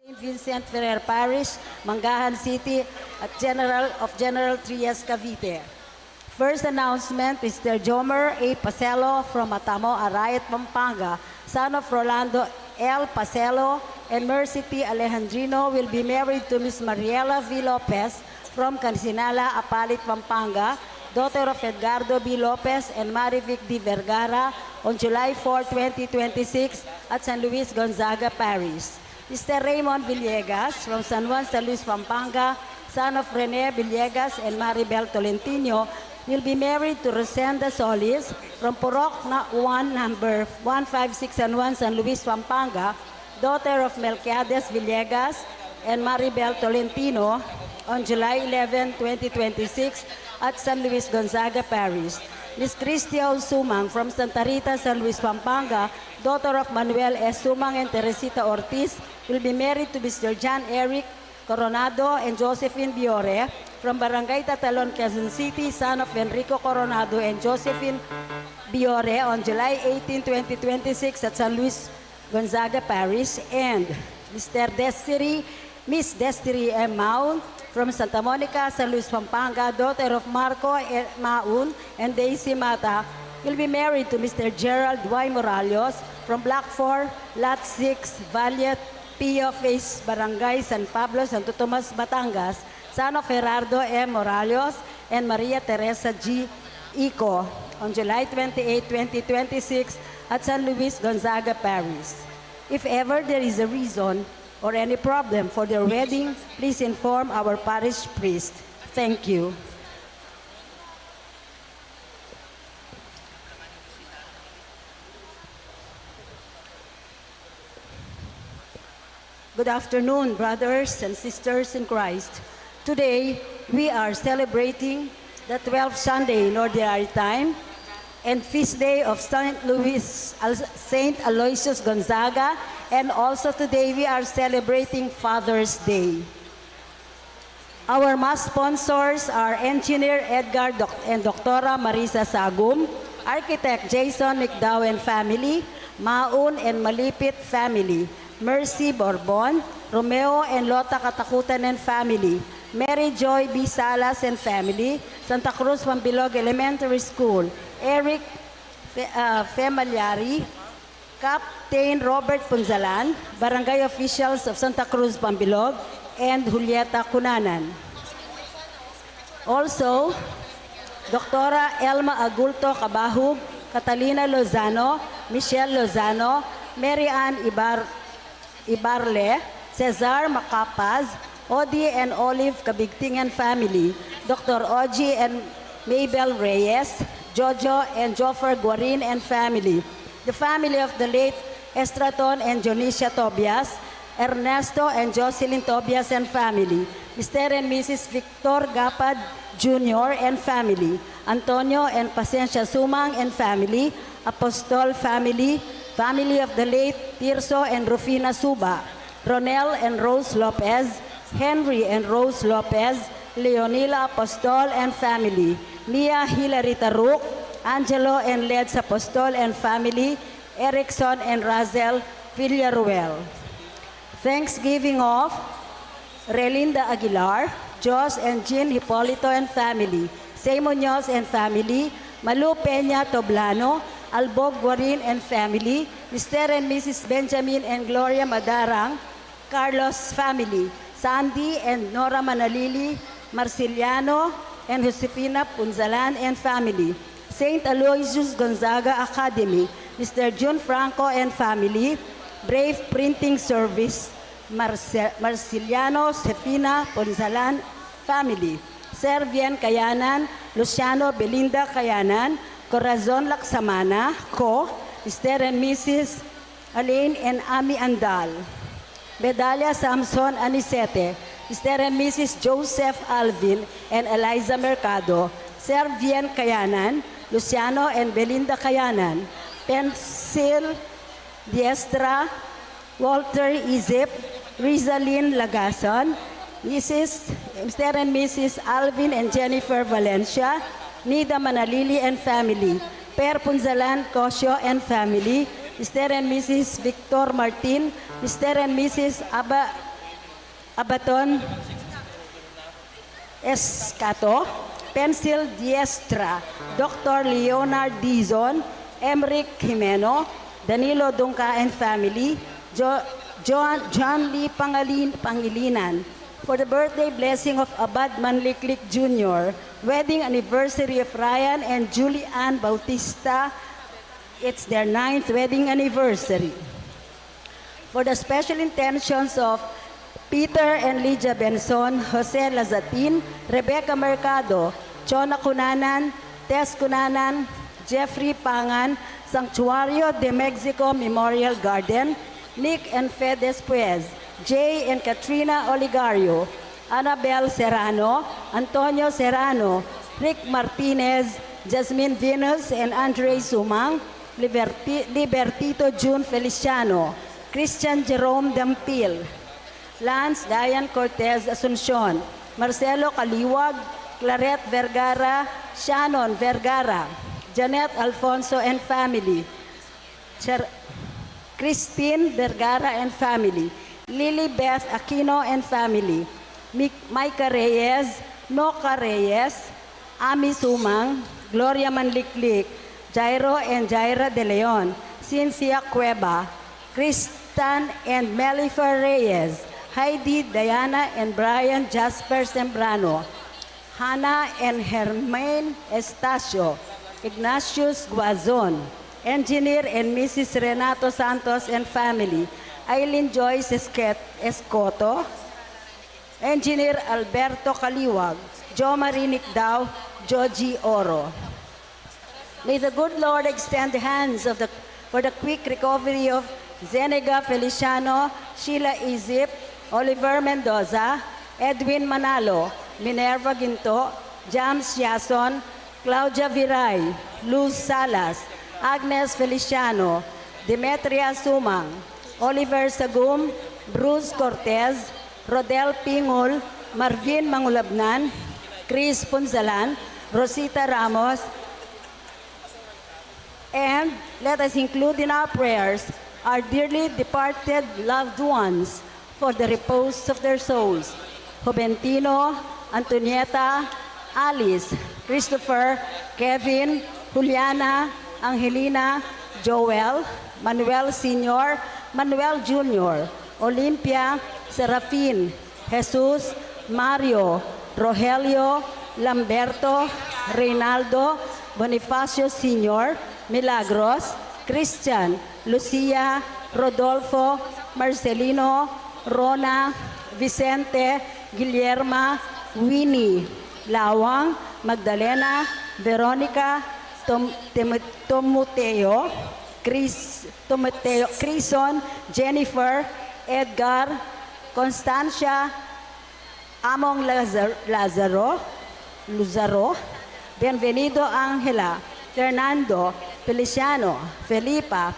St. Vincent Ferrer Parish, Mangahan City, at General Trias, Cavite. First announcement, Mr. Jomer A. Pacelo from Matamo, Arayat, Pampanga, son of Rolando L. Pacelo and Mercy T. Alejandrino, will be married to Ms. Mariela V. Lopez from Cansinala, Apalit, Pampanga, daughter of Edgardo B. Lopez and Marivic D. Vergara, on July 4, 2026 at San Luis Gonzaga Parish. Mr. Raymond Villegas from San Juan, San Luis, Pampanga, son of Rene Villegas and Maribel Tolentino, will be married to Rosenda Solis from Purok 1, number 156 San Luis, Pampanga, daughter of Melquiades Villegas and Maribel Tolentino, on July 11, 2026 at San Luis Gonzaga Parish. Ms. Cristia Sumang from Santa Rita, San Luis, Pampanga, daughter of Manuel S. Sumang and Teresita Ortiz, will be married to Mr. John Eric Coronado and Josephine Biore from Barangay Tatalon, Quezon City, son of Enrico Coronado and Josephine Biore, on July 18, 2026 at San Luis Gonzaga Parish, and Miss Desiree M. Maun from Santa Monica, San Luis, Pampanga, daughter of Marco Maun and Daisy Mata, will be married to Mr. Gerald Y. Morales from Block 4, Lot 6, Valiet, Pio Face, Barangay San Pablo, Santo Tomas, Batangas, son of Gerardo M. Morales and Maria Teresa G. Ico, on July 28, 2026 at San Luis Gonzaga Parish. If ever there is a reason or any problem for their wedding, please inform our parish priest. Thank you. Good afternoon, brothers and sisters in Christ. Today, we are celebrating the 12th Sunday in Ordinary Time and feast day of Saint Aloysius Gonzaga, and also today we are celebrating Father's Day. Our mass sponsors are Engineer Edgar and Dr. Marisa Sagum, Architect Jason McDowell and family, Maun and Malipit family, Mercy Borbon, Romeo and Lota Katakutan and family, Mary Joy B. Salas and family, Santa Cruz Pambilog Elementary School, Eric Femaliari, Captain Robert Punzalan, Barangay officials of Santa Cruz Pambilog, and Julieta Cunanan. Also, Dr. Elma Agulto Cabahug, Catalina Lozano, Michelle Lozano, Mary Ann Ibarle, Cesar Macapaz, Odi and Olive Kabigtingan family, Dr. Oji and Mabel Reyes, Jojo and Joffer Guarin and family, the family of the late Estraton and Jonicia Tobias, Ernesto and Jocelyn Tobias and family, Mr. and Mrs. Victor Gapad Jr. and family, Antonio and Pacencia Sumang and family, Apostol family, family of the late Tirso and Rufina Suba, Ronel and Rose Lopez, Henry and Rose Lopez, Leonila Apostol and family, Mia Hilary Taruk, Angelo and Leds Apostol and family, Erickson and Razel Villaruel. Thanksgiving of Relinda Aguilar, Jos and Jean Hipolito and family, Semoños and family, Malu Peña Toblano, Albog Guarin and family, Mr. and Mrs. Benjamin and Gloria Madarang, Carlos family, Sandy and Nora Manalili, Marciliano and Josefina Punzalan and family, St. Aloysius Gonzaga Academy, Mr. June Franco and family, Brave Printing Service, Marciliano Josefina Punzalan family, Servian Kayanan, Luciano Belinda Kayanan, Corazon Laksamana, Co., Mr. and Mrs. Alain and Ami Andal, Bedalia Samson Anisete, Mr. and Mrs. Joseph Alvin and Eliza Mercado, Servian Kayanan, Luciano and Belinda Kayanan, Pencil Diestra, Walter Izip, Rizalyn Lagason, Mr. and Mrs. Alvin and Jennifer Valencia, Nida Manalili and family, Per Punzalan Cosio and family, Mr. and Mrs. Victor Martin, Mr. and Mrs. Abaton Escato, Pencil Diestra, Dr. Leonard Dizon, Emric Jimeno, Danilo Dungka and family, John Lee Pangilinan, for the birthday blessing of Abad Manliklik Jr., wedding anniversary of Ryan and Julie Ann Bautista. It's their 9th wedding anniversary. For the special intentions of Peter and Lydia Benson, Jose Lazatin, Rebecca Mercado, Chona Cunanan, Tess Cunanan, Jeffrey Pangan, Sanctuario de Mexico Memorial Garden, Nick and Fedes Puez, Jay and Katrina Oligario, Annabel Serrano, Antonio Serrano, Rick Martinez, Jasmine Venus and Andre Sumang, Libertito June Feliciano, Christian Jerome Dampil, Lance Diane Cortez Asuncion, Marcelo Caliwag, Claret Vergara, Shannon Vergara, Janet Alfonso and family, Christine Vergara and family, Lily Beth Aquino and family, Micah Reyes, Noca Reyes, Ami Sumang, Gloria Manliklik, Jairo and Jaira De Leon, Cynthia Cueva, Kristan and Melifer Reyes, Heidi, Diana and Brian Jasper Sembrano, Hannah and Hermaine Estacio, Ignatius Guazon, Engineer and Mrs. Renato Santos and family, Eileen Joyce Escoto, Engineer Alberto Caliwag, Jo Marinik Dao, Joji Oro. May the good Lord extend the hands for the quick recovery of Zenega Feliciano, Sheila Izip, Oliver Mendoza, Edwin Manalo, Minerva Ginto, James Yason, Claudia Viray, Luz Salas, Agnes Feliciano, Demetria Sumang, Oliver Sagum, Bruce Cortez, Rodel Pingol, Marvin Mangulabnan, Chris Punzalan, Rosita Ramos, and let us include in our prayers our dearly departed loved ones for the repose of their souls. Juventino, Antonieta, Alice, Christopher, Kevin, Juliana, Angelina, Joel, Manuel Sr., Manuel Jr., Olympia, Serafin, Jesus, Mario, Rogelio, Lamberto, Reynaldo, Bonifacio Sr., Milagros, Christian, Lucia, Rodolfo, Marcelino, Rona, Vicente, Guillerma, Winnie, Lawang, Magdalena, Veronica, Tomoteo, Crison, Jennifer, Edgar, Constancia, Among Luzaro, Bienvenido Angela, Fernando, Feliciano, Felipa,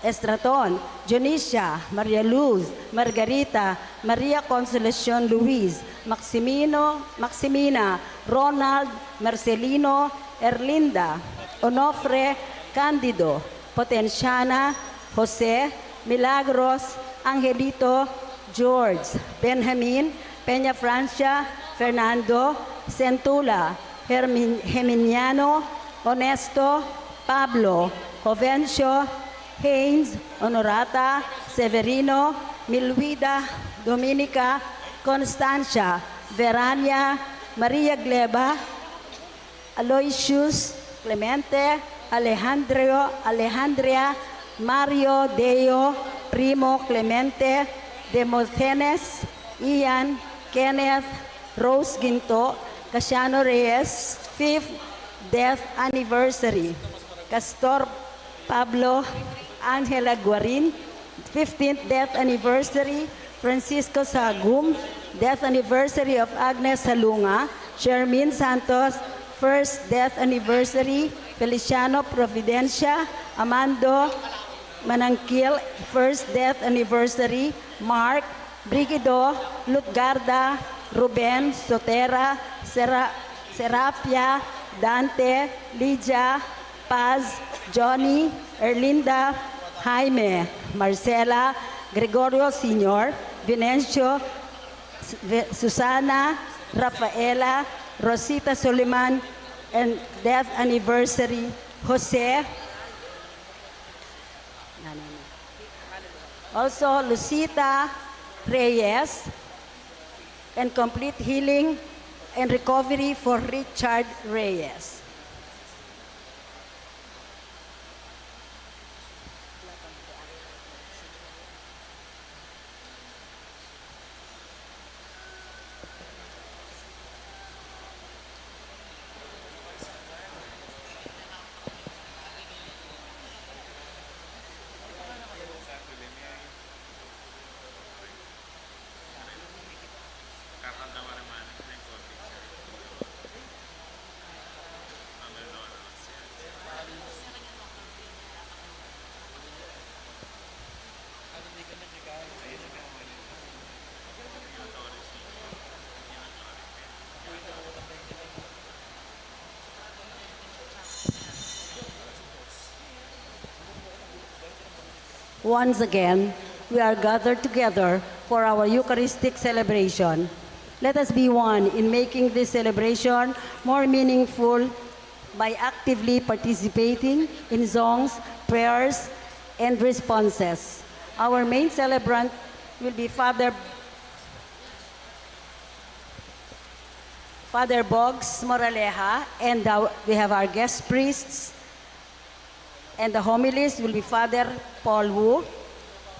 Estraton, Jonicia, Maria Luz, Margarita, Maria Consolacion Luis, Maximina, Ronald, Marcelino, Erlinda, Onofre, Candido, Potenciana, Jose, Milagros, Angelito, George, Benjamin, Peña Francia, Fernando, Centula, Geminiano, Honesto, Pablo, Jovencio, Haynes, Honorata, Severino, Milwida, Dominica, Constancia, Verania, Maria Gleba, Aloysius, Clemente, Alejandria, Mario Deo, Primo Clemente, Demosthenes, Ian, Kenneth, Rose Ginto, Casiano Reyes, 5th death anniversary. Castor Pablo, Angela Guarin, 15th death anniversary. Francisco Sagum, death anniversary of Agnes Salunga. Shermin Santos, 1st death anniversary. Feliciano Providencia, Amando Manangkil, 1st death anniversary. Mark, Brigido, Lutgarda, Ruben, Sotera, Serapia, Dante, Lydia, Paz, Johnny, Erlinda, Jaime, Marcela, Gregorio Sr., Venencio, Susana, Rafaela, Rosita Soliman, and death anniversary, Jose. Also, Lucita Reyes, and complete healing and recovery for Richard Reyes. Once again, we are gathered together for our Eucharistic celebration. Let us be one in making this celebration more meaningful by actively participating in songs, prayers, and responses. Our main celebrant will be Father Boggs Moraleja, and we have our guest priests. And the homilies will be Father Paul Wu,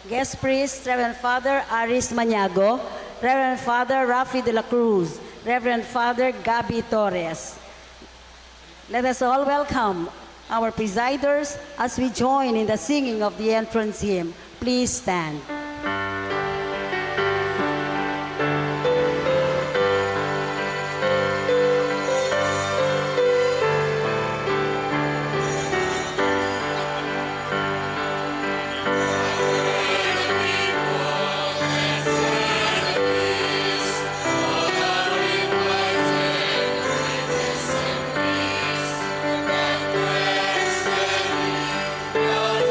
guest priest Reverend Father Aris Maniago, Reverend Father Rafi de la Cruz, Reverend Father Gabi Torres. Let us all welcome our presiders as we join in the singing of the entrance hymn. Please stand. Lord,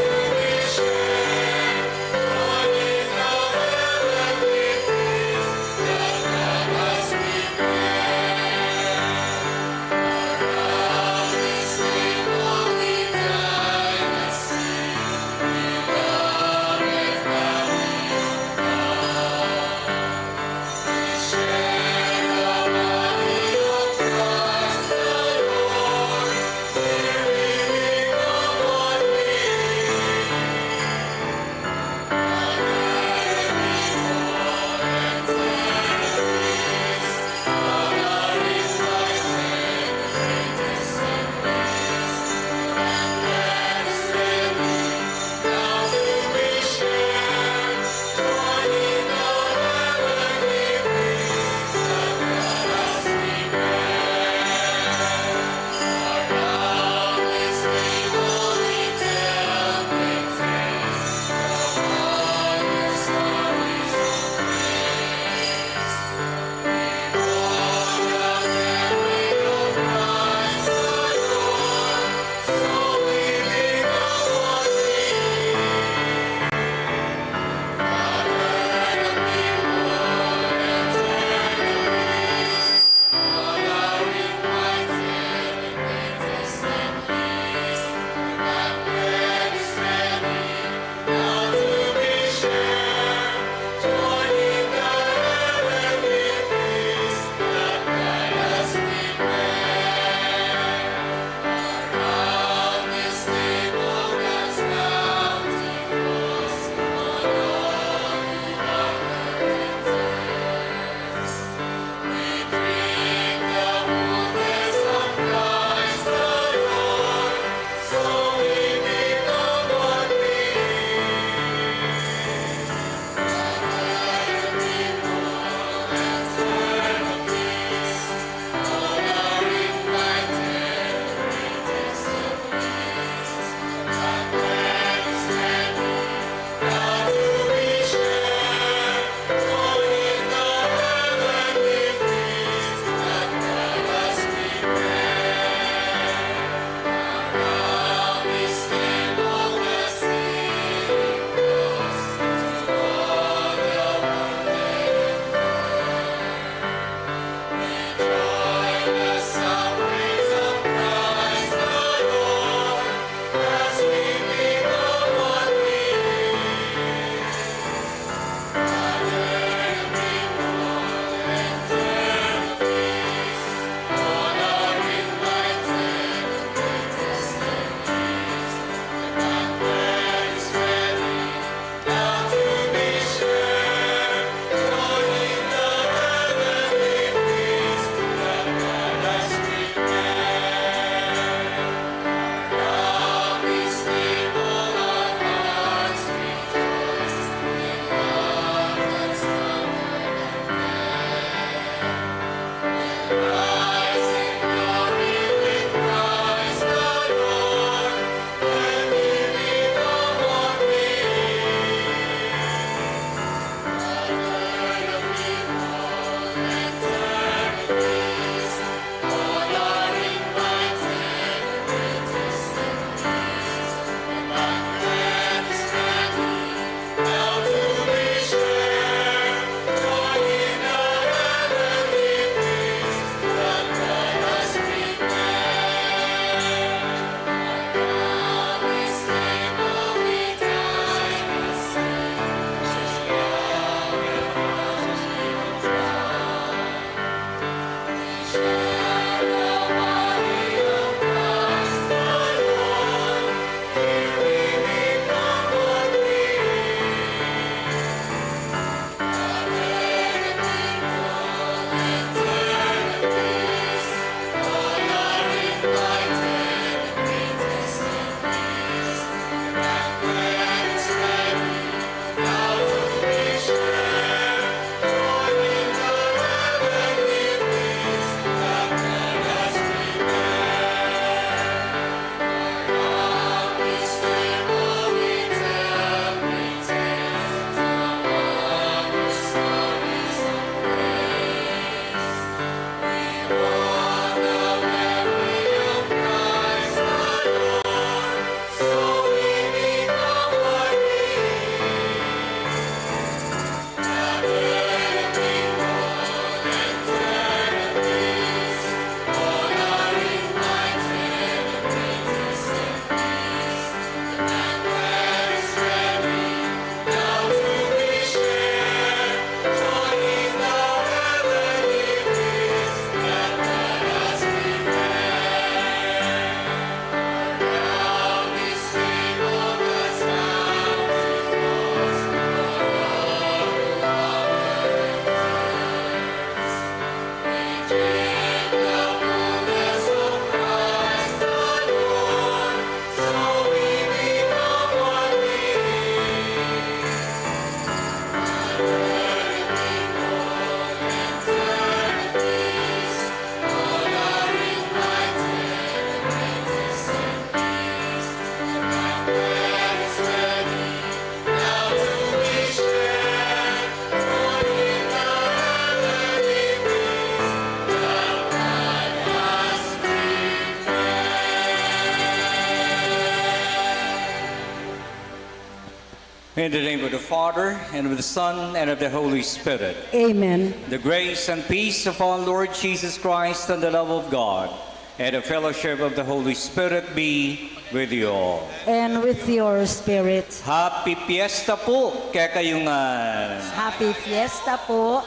In the name of the Father, and of the Son, and of the Holy Spirit. Amen. The grace and peace of our Lord Jesus Christ and the love of God and the fellowship of the Holy Spirit be with you all. And with your spirit. Happy Fiesta po kaya kayungan. Happy Fiesta po.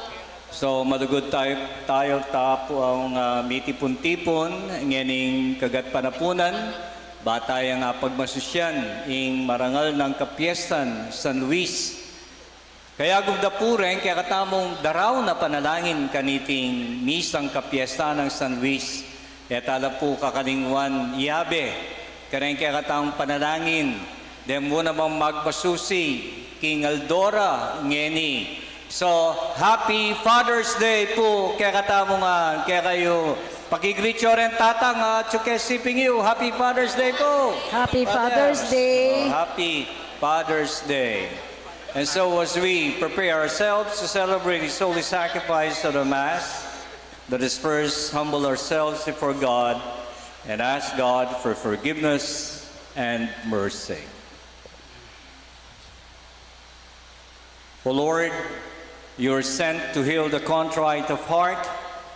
So madugod tayo tapo ang mitipon-tipon nganing kagat panapunan. Batay nga pagmasusyan ing marangal ng kapiestan San Luis. Kaya gugdapuren kaya katamong daraw na panalangin kaniting misang kapiesta ng San Luis. Kaya tala po kakaningwan iabe. Kaya katamong panalangin. Dem mo namang magpasusi King Aldora ngeni. So, Happy Father's Day po kaya katamong kaya kayo pakigreet yo rin tatang siping you. Happy Father's Day po. Happy Father's Day. Happy Father's Day. And so as we prepare ourselves to celebrate His holy sacrifice of the Mass, let us first humble ourselves before God and ask God for forgiveness and mercy. O Lord, you are sent to heal the contrite of heart.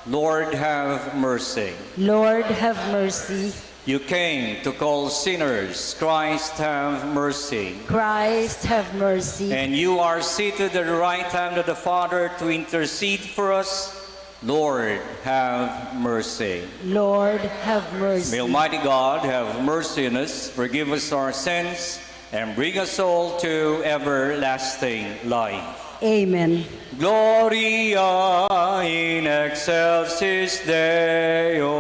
Lord, have mercy. Lord, have mercy. You came to call sinners. Christ, have mercy. Christ, have mercy. And you are seated at the right hand of the Father to intercede for us. Lord, have mercy. Lord, have mercy. May Almighty God have mercy on us, forgive us our sins, and bring us all to everlasting life. Amen. Gloria in excelsis Deo.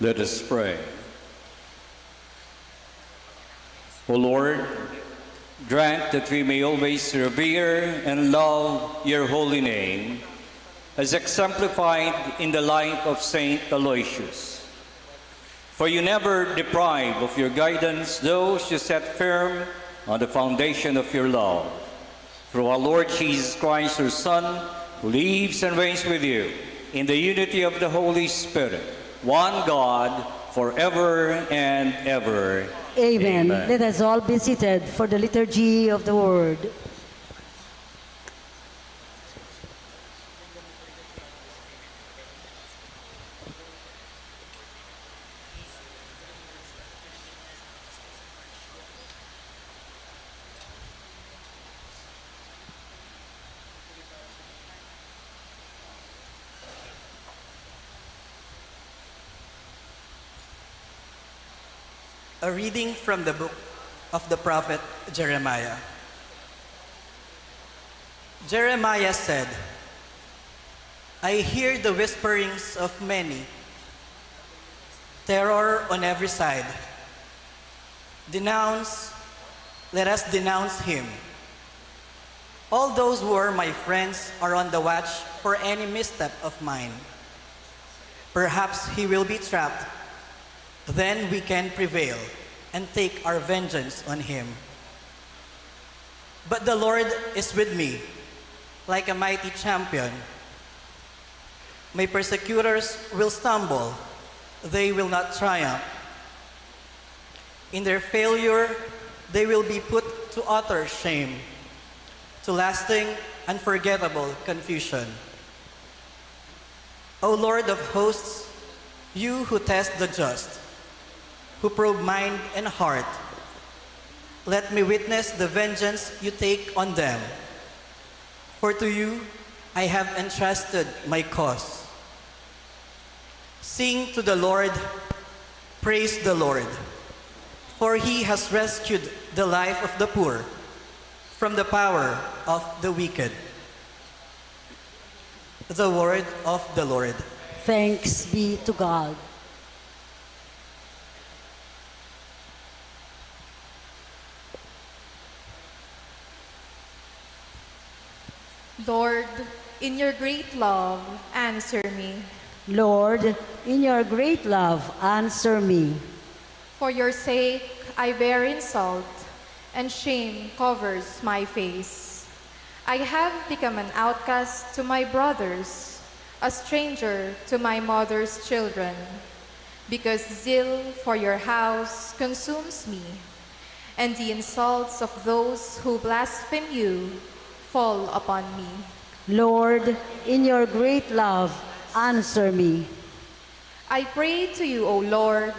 Let us pray. O Lord, grant that we may always revere and love your holy name, as exemplified in the life of Saint Aloysius. For you never deprive of your guidance those you set firm on the foundation of your love. Through our Lord Jesus Christ, your Son, who lives and reigns with you in the unity of the Holy Spirit, one God, forever and ever. Amen. Let us all be seated for the liturgy of the Word. A reading from the book of the prophet Jeremiah. Jeremiah said, I hear the whisperings of many, terror on every side. Let us denounce him. All those who are my friends are on the watch for any misstep of mine. Perhaps he will be trapped Then we can prevail and take our vengeance on him. But the Lord is with me, like a mighty champion. My persecutors will stumble, they will not triumph. In their failure, they will be put to utter shame, to lasting, unforgettable confusion. O Lord of hosts, you who test the just, who probe mind and heart, let me witness the vengeance you take on them. For to you I have entrusted my cause. Sing to the Lord, praise the Lord, for he has rescued the life of the poor from the power of the wicked. The word of the Lord. Thanks be to God. Lord, in your great love, answer me. Lord, in your great love, answer me. For your sake, I bear insult, and shame covers my face. I have become an outcast to my brothers, a stranger to my mother's children, because zeal for your house consumes me, and the insults of those who blaspheme you fall upon me. Lord, in your great love, answer me. I pray to you, O Lord,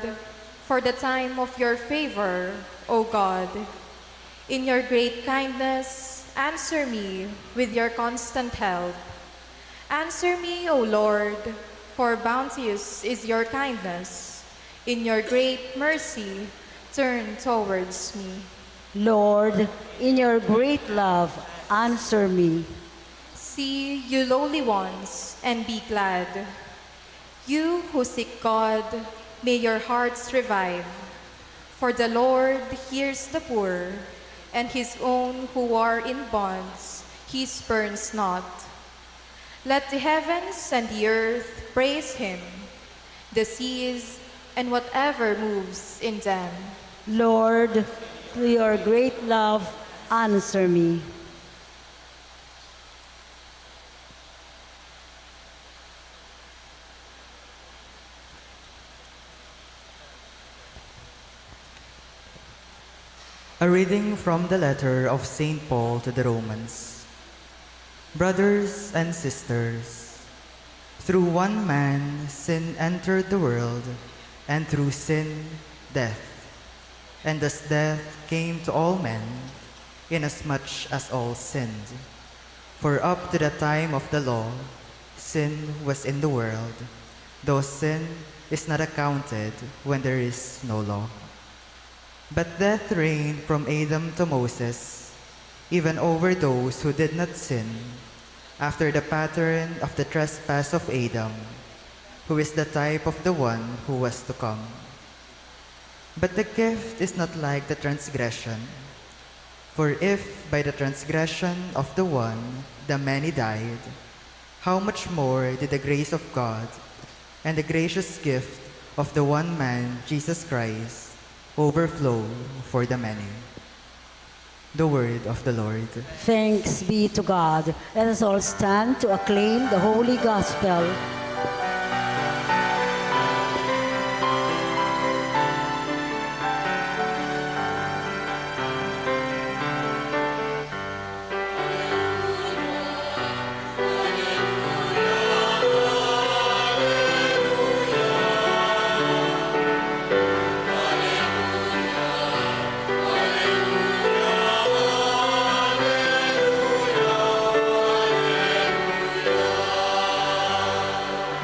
for the time of your favor, O God. In your great kindness, answer me with your constant help. Answer me, O Lord, for bounteous is your kindness. In your great mercy, turn towards me. Lord, in your great love, answer me. See, you lowly ones, and be glad. You who seek God, may your hearts revive. For the Lord hears the poor, and his own who are in bonds he spurns not. Let the heavens and the earth praise him, the seas and whatever moves in them. Lord, to your great love, answer me. A reading from the letter of St. Paul to the Romans. Brothers and sisters, through one man sin entered the world, and through sin death. And thus death came to all men, inasmuch as all sinned. For up to the time of the law, sin was in the world, though sin is not accounted when there is no law. But death reigned from Adam to Moses, even over those who did not sin, after the pattern of the trespass of Adam, who is the type of the one who was to come. But the gift is not like the transgression. For if by the transgression of the one the many died, how much more did the grace of God and the gracious gift of the one man, Jesus Christ, overflow for the many. The word of the Lord. Thanks be to God. Let us all stand to acclaim the Holy Gospel.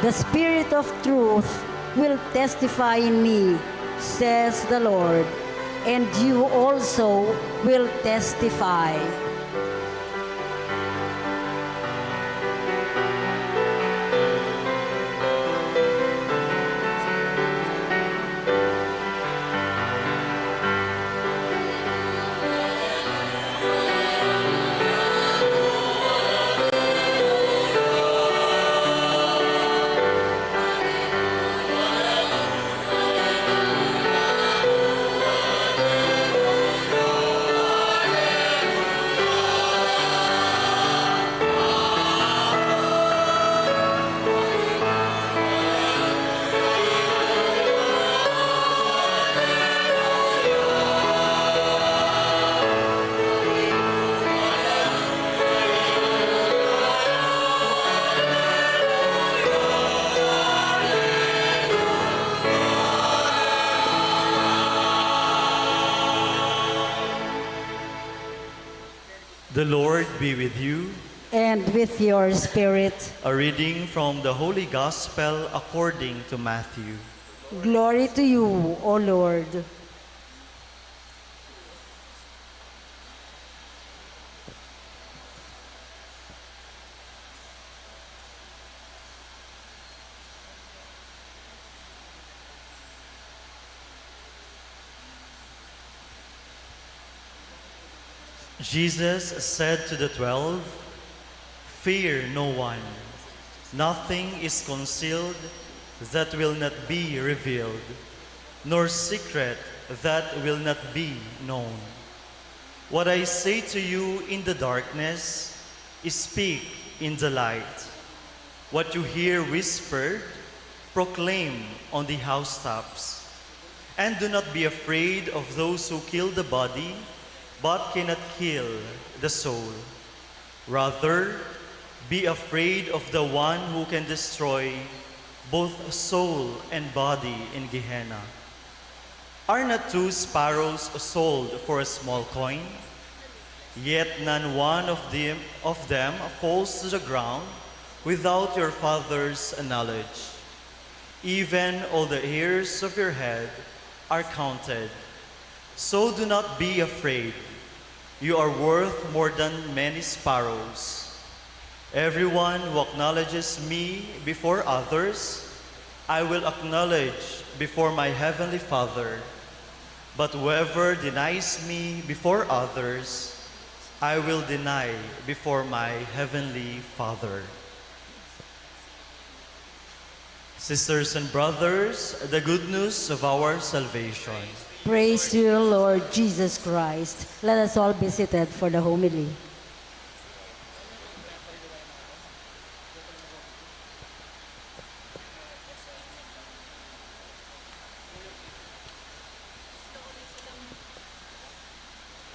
The Spirit of truth will testify in me, says the Lord, and you also will testify. The Lord be with you. and with your spirit. A reading from the Holy Gospel according to Matthew. Glory to you, O Lord. Jesus said to the 12, "Fear no one. Nothing is concealed that will not be revealed, nor secret that will not be known. What I say to you in the darkness, speak in the light. What you hear whispered, proclaim on the housetops. And do not be afraid of those who kill the body, but cannot kill the soul. Rather, be afraid of the one who can destroy both soul and body in Gehenna. Are not 2 sparrows sold for a small coin? Yet none one of them falls to the ground without your Father's knowledge. Even all the hairs of your head are counted. So do not be afraid. You are worth more than many sparrows. Everyone who acknowledges me before others, I will acknowledge before my heavenly Father. But whoever denies me before others, I will deny before my heavenly Father." Sisters and brothers, the good news of our salvation. Praise to you, Lord Jesus Christ. Let us all be seated for the homily.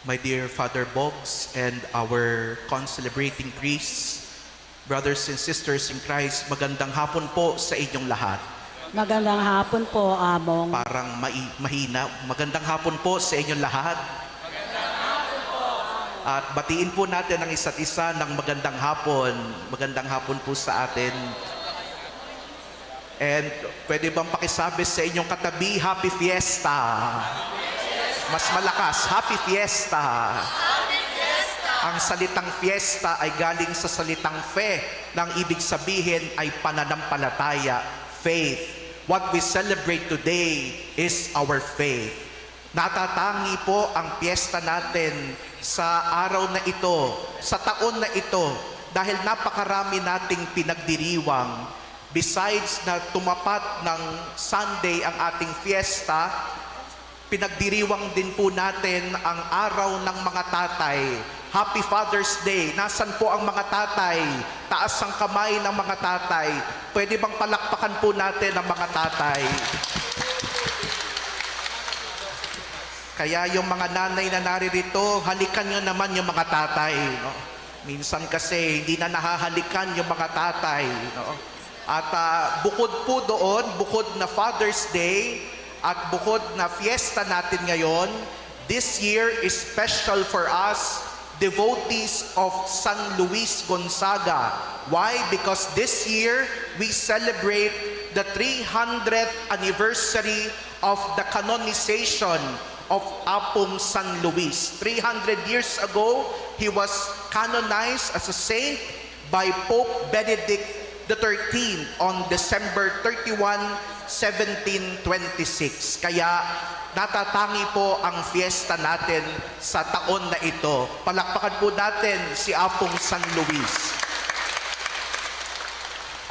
My dear Father Boggs and our concelebrating priests, brothers and sisters in Christ, magandang hapon po sa inyong lahat. Magandang hapon po, Among. Parang mahina. Magandang hapon po sa inyong lahat. At batiin po natin ang isa't isa ng magandang hapon. Magandang hapon po sa atin. And pwede bang pakisabi sa inyong katabi, Happy Fiesta. Mas malakas, Happy Fiesta. Happy Fiesta. Ang salitang fiesta ay galing sa salitang fe, nang ibig sabihin ay pananampalataya, faith. What we celebrate today is our faith. Natatangi po ang piyesta natin sa araw na ito, sa taon na ito, dahil napakarami nating pinagdiriwang. Besides na tumapat ng Sunday ang ating fiesta, pinagdiriwang din po natin ang araw ng mga tatay. Happy Father's Day. Nasaan po ang mga tatay? Taas ang kamay ng mga tatay. Pwede bang palakpakan po natin ang mga tatay? Kaya yung mga nanay na naririto, halikan nyo naman yung mga tatay. No? Minsan kasi hindi na nahahalikan yung mga tatay. No? At bukod po doon, bukod na Father's Day, at bukod na fiesta natin ngayon, this year is special for us, devotees of San Luis Gonzaga. Why? Because this year, we celebrate the 300th anniversary of the canonization of Apong San Luis. 300 years ago, he was canonized as a saint by Pope Benedict XIII on December 31, 1726. Kaya natatangi po ang fiesta natin sa taon na ito. Palakpakan po natin si Apong San Luis.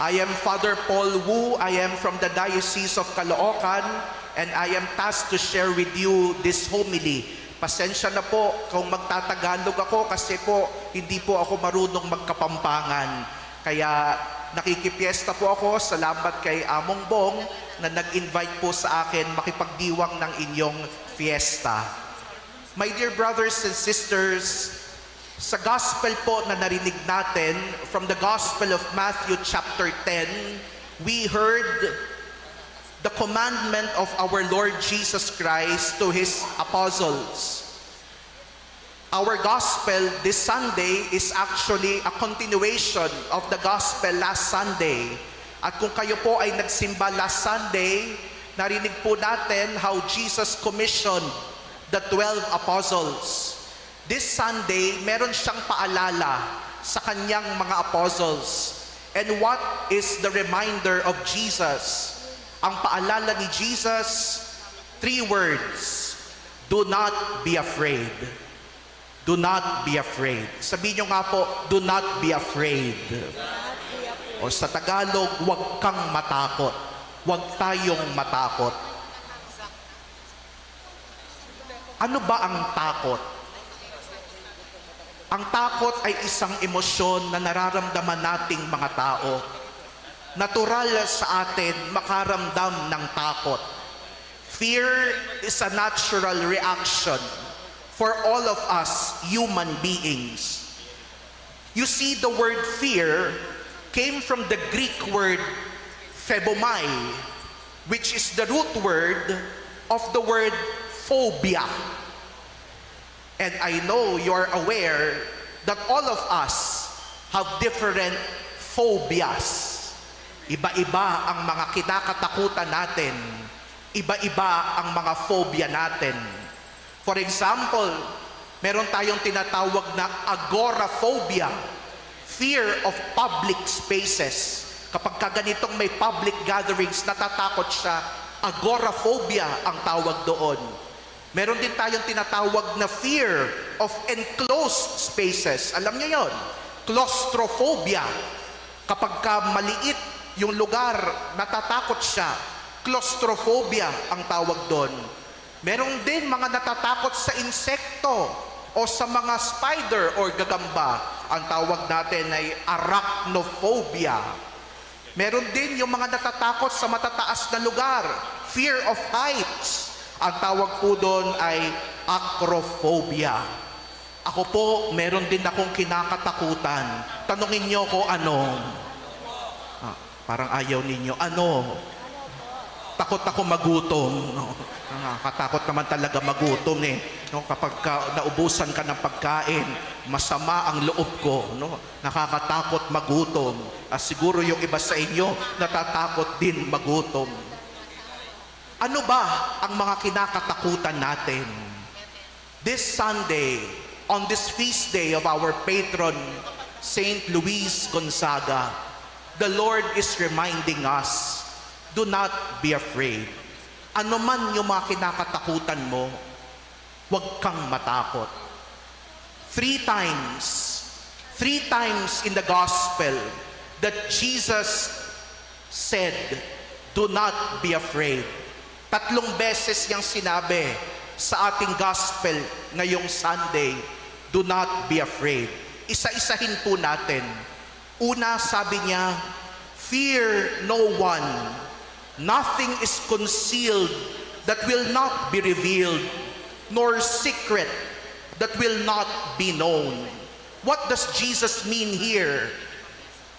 I am Father Paul Wu. I am from the Diocese of Caloocan, and I am tasked to share with you this homily. Pasensya na po kung magtatagalog ako kasi po hindi po ako marunong magkapampangan. Kaya nakikipiesta po ako. Salamat kay Among Bong na nag-invite po sa akin makipagdiwang ng inyong fiesta. My dear brothers and sisters, sa gospel po na narinig natin, from the Gospel of Matthew chapter 10, we heard the commandment of our Lord Jesus Christ to His apostles. Our gospel this Sunday is actually a continuation of the gospel last Sunday. At kung kayo po ay nagsimba last Sunday, narinig po natin how Jesus commissioned the 12 apostles. This Sunday, meron siyang paalala sa kanyang mga apostles. And what is the reminder of Jesus? Ang paalala ni Jesus, 3 words. Do not be afraid. Do not be afraid. Sabihin nyo nga po, do not be afraid. O sa Tagalog, huwag kang matakot. Huwag tayong matakot. Ano ba ang takot? Ang takot ay isang emosyon na nararamdaman nating mga tao. Natural sa atin makaramdam ng takot. Fear is a natural reaction for all of us human beings. You see, the word fear came from the Greek word phebomai, which is the root word of the word phobia. And I know you're aware that all of us have different phobias. Iba-iba ang mga kinakatakutan natin. Iba-iba ang mga phobia natin. For example, meron tayong tinatawag na agoraphobia, fear of public spaces. Kapag ganitong may public gatherings, natatakot siya, agoraphobia ang tawag doon. Meron din tayong tinatawag na fear of enclosed spaces. Alam niyo yon? Claustrophobia. Kapag maliit yung lugar, natatakot siya. Claustrophobia ang tawag doon. Meron din mga natatakot sa insekto o sa mga spider or gagamba. Ang tawag natin ay arachnophobia. Meron din yung mga natatakot sa matataas na lugar. Fear of heights. Ang tawag po doon ay acrophobia. Ako po, meron din akong kinakatakutan. Tanungin niyo ko ano. Parang ayaw ninyo. Ano? Takot ako magutom. No? Nakakatakot naman talaga magutom eh. No? Kapag naubusan ka ng pagkain, masama ang loob ko. No? Nakakatakot magutom. Siguro yung iba sa inyo, natatakot din magutom. Ano ba ang mga kinakatakutan natin? This Sunday, on this feast day of our patron, Saint Luis Gonzaga, the Lord is reminding us, do not be afraid. Ano man yung mga kinakatakutan mo, huwag kang matakot. 3 times in the gospel that Jesus said, do not be afraid. 3 beses niyang sinabi sa ating gospel ngayong Sunday, do not be afraid. Isa-isahin po natin. Una, sabi niya, fear no one. Nothing is concealed that will not be revealed, nor secret that will not be known. What does Jesus mean here?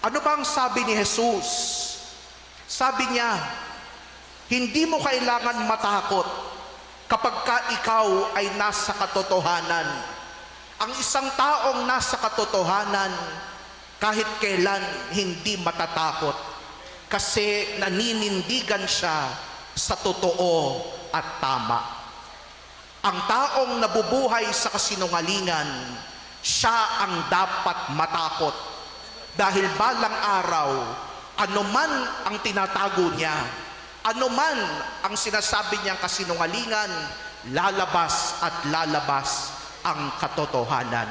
Ano bang sabi ni Jesus? Sabi niya, hindi mo kailangan matakot kapag ikaw ay nasa katotohanan. Ang isang taong nasa katotohanan, kahit kailan hindi matatakot kasi naninindigan siya sa totoo at tama. Ang taong nabubuhay sa kasinungalingan, siya ang dapat matakot dahil balang araw, anuman ang tinatago niya, anuman ang sinasabi niyang kasinungalingan, lalabas at lalabas ang katotohanan.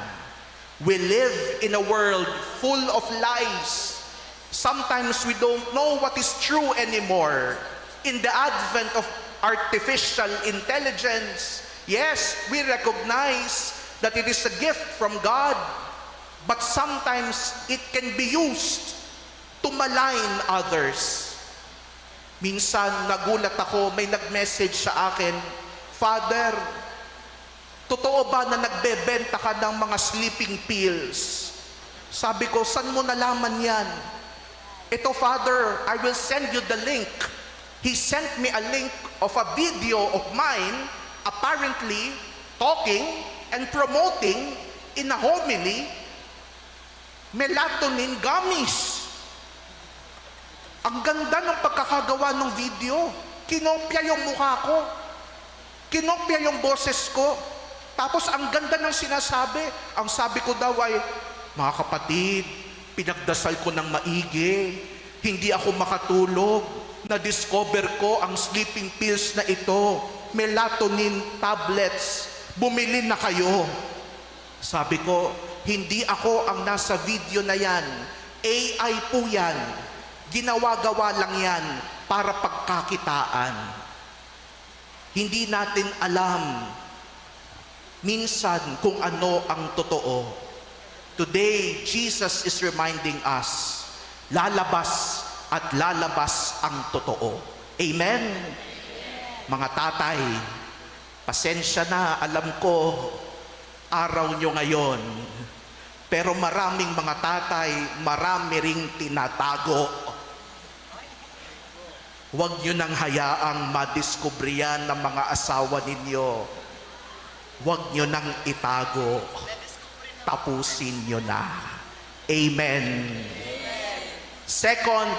We live in a world full of lies. Sometimes we don't know what is true anymore. In the advent of artificial intelligence, yes, we recognize that it is a gift from God, but sometimes it can be used to malign others. Minsan nagulat ako, may nag-message sa akin, Father, totoo ba na nagbebenta ka ng mga sleeping pills? Sabi ko, saan mo nalaman yan? Ito, Father, I will send you the link. He sent me a link of a video of mine, apparently talking and promoting in a homily melatonin gummies. Ang ganda ng pagkakagawa ng video. Kinopya yung mukha ko. Kinopya yung boses ko. Tapos ang ganda ng sinasabi. Ang sabi ko daw ay, mga kapatid, pinagdasal ko ng maigi. Hindi ako makatulog. Na-discover ko ang sleeping pills na ito. Melatonin tablets. Bumili na kayo. Sabi ko, hindi ako ang nasa video na yan. AI po yan. Ginawa-gawa lang yan para pagkakitaan. Hindi natin alam minsan kung ano ang totoo. Today, Jesus is reminding us, lalabas at lalabas ang totoo. Amen? Mga tatay, pasensya na, alam ko, araw nyo ngayon. Pero maraming mga tatay, marami ring tinatago. Huwag nyo nang hayaang madiskubriyan ng mga asawa ninyo. Huwag nyo nang itago. Tapusin nyo na. Amen. Second,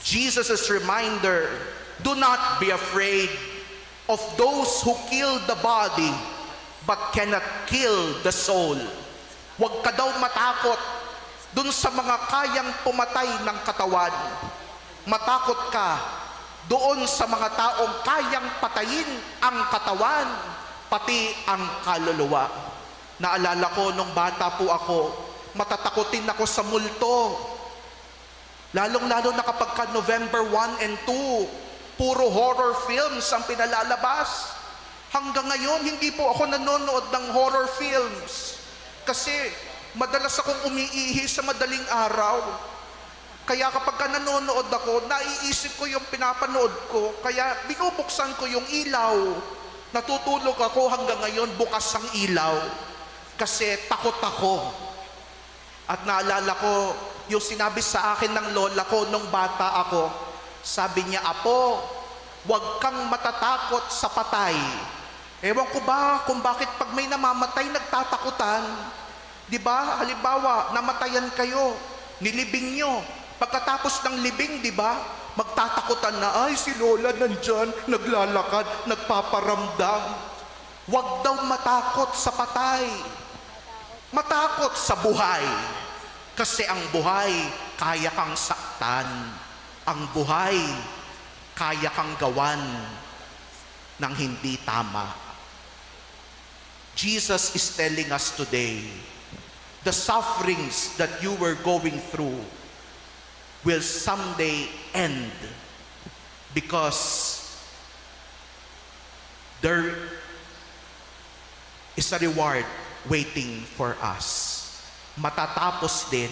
Jesus' reminder, do not be afraid of those who kill the body but cannot kill the soul. Huwag ka daw matakot dun sa mga kayang pumatay ng katawan. Matakot ka doon sa mga taong kayang patayin ang katawan, pati ang kaluluwa. Naalala ko nung bata po ako, matatakotin ako sa multo. Lalong-lalo na kapag ka November 1 and 2, puro horror films ang pinalalabas. Hanggang ngayon, hindi po ako nanonood ng horror films. Kasi madalas akong umiihi sa madaling araw. Kaya kapag ka nanonood ako, naiisip ko yung pinapanood ko. Kaya binubuksan ko yung ilaw. Natutulog ako hanggang ngayon, bukas ang ilaw. Kasi takot ako. At naalala ko, yung sinabi sa akin ng lola ko nung bata ako, sabi niya, Apo, huwag kang matatakot sa patay. Ewan ko ba kung bakit pag may namamatay, nagtatakutan. Di ba? Halimbawa, namatayan kayo, nilibing nyo. Pagkatapos ng libing, di ba? Magtatakutan na, ay si Lola nandyan, naglalakad, nagpaparamdam. Huwag daw matakot sa patay. Matakot sa buhay. Kasi ang buhay, kaya kang saktan. Ang buhay, kaya kang gawan ng hindi tama. Jesus is telling us today, the sufferings that you were going through will someday end because there is a reward waiting for us. Matatapos din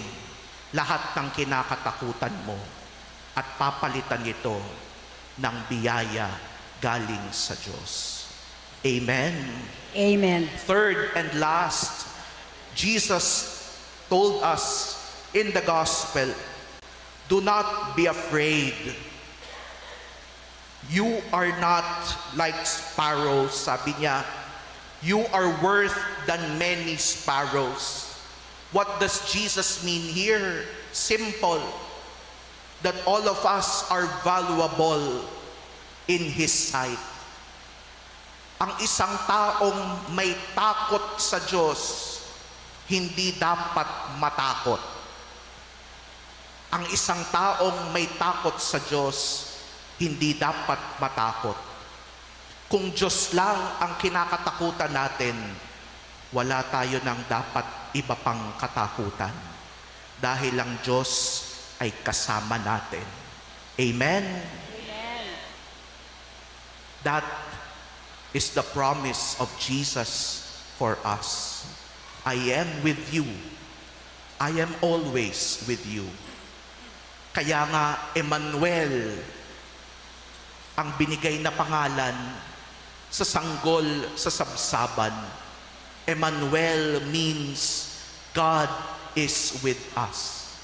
lahat ng kinakatakutan mo at papalitan ito ng biyaya galing sa Diyos. Amen. Amen. Third and last, Jesus told us in the gospel, do not be afraid. You are not like sparrows, sabi niya. You are worth than many sparrows. What does Jesus mean here? Simple. That all of us are valuable in His sight. Ang isang taong may takot sa Diyos, hindi dapat matakot. Ang isang taong may takot sa Diyos, hindi dapat matakot. Kung Diyos lang ang kinakatakutan natin, wala tayo ng dapat iba pang katakutan. Dahil ang Diyos ay kasama natin. Amen? Amen. That is the promise of Jesus for us. I am with you. I am always with you. Kaya nga, Emmanuel, ang binigay na pangalan sa sanggol sa sabsaban. Emmanuel means God is with us.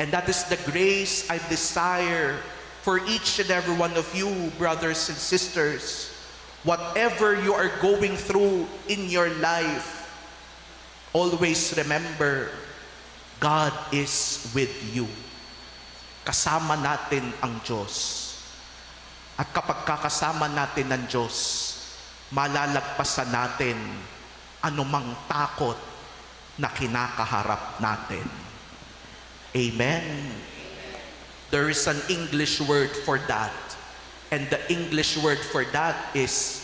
And that is the grace I desire for each and every one of you, brothers and sisters, Whatever you are going through in your life, always remember, God is with you. Kasama natin ang Diyos. At kapag kakasama natin ng Diyos, malalagpasan natin anumang takot na kinakaharap natin. Amen. There is an English word for that. And the English word for that is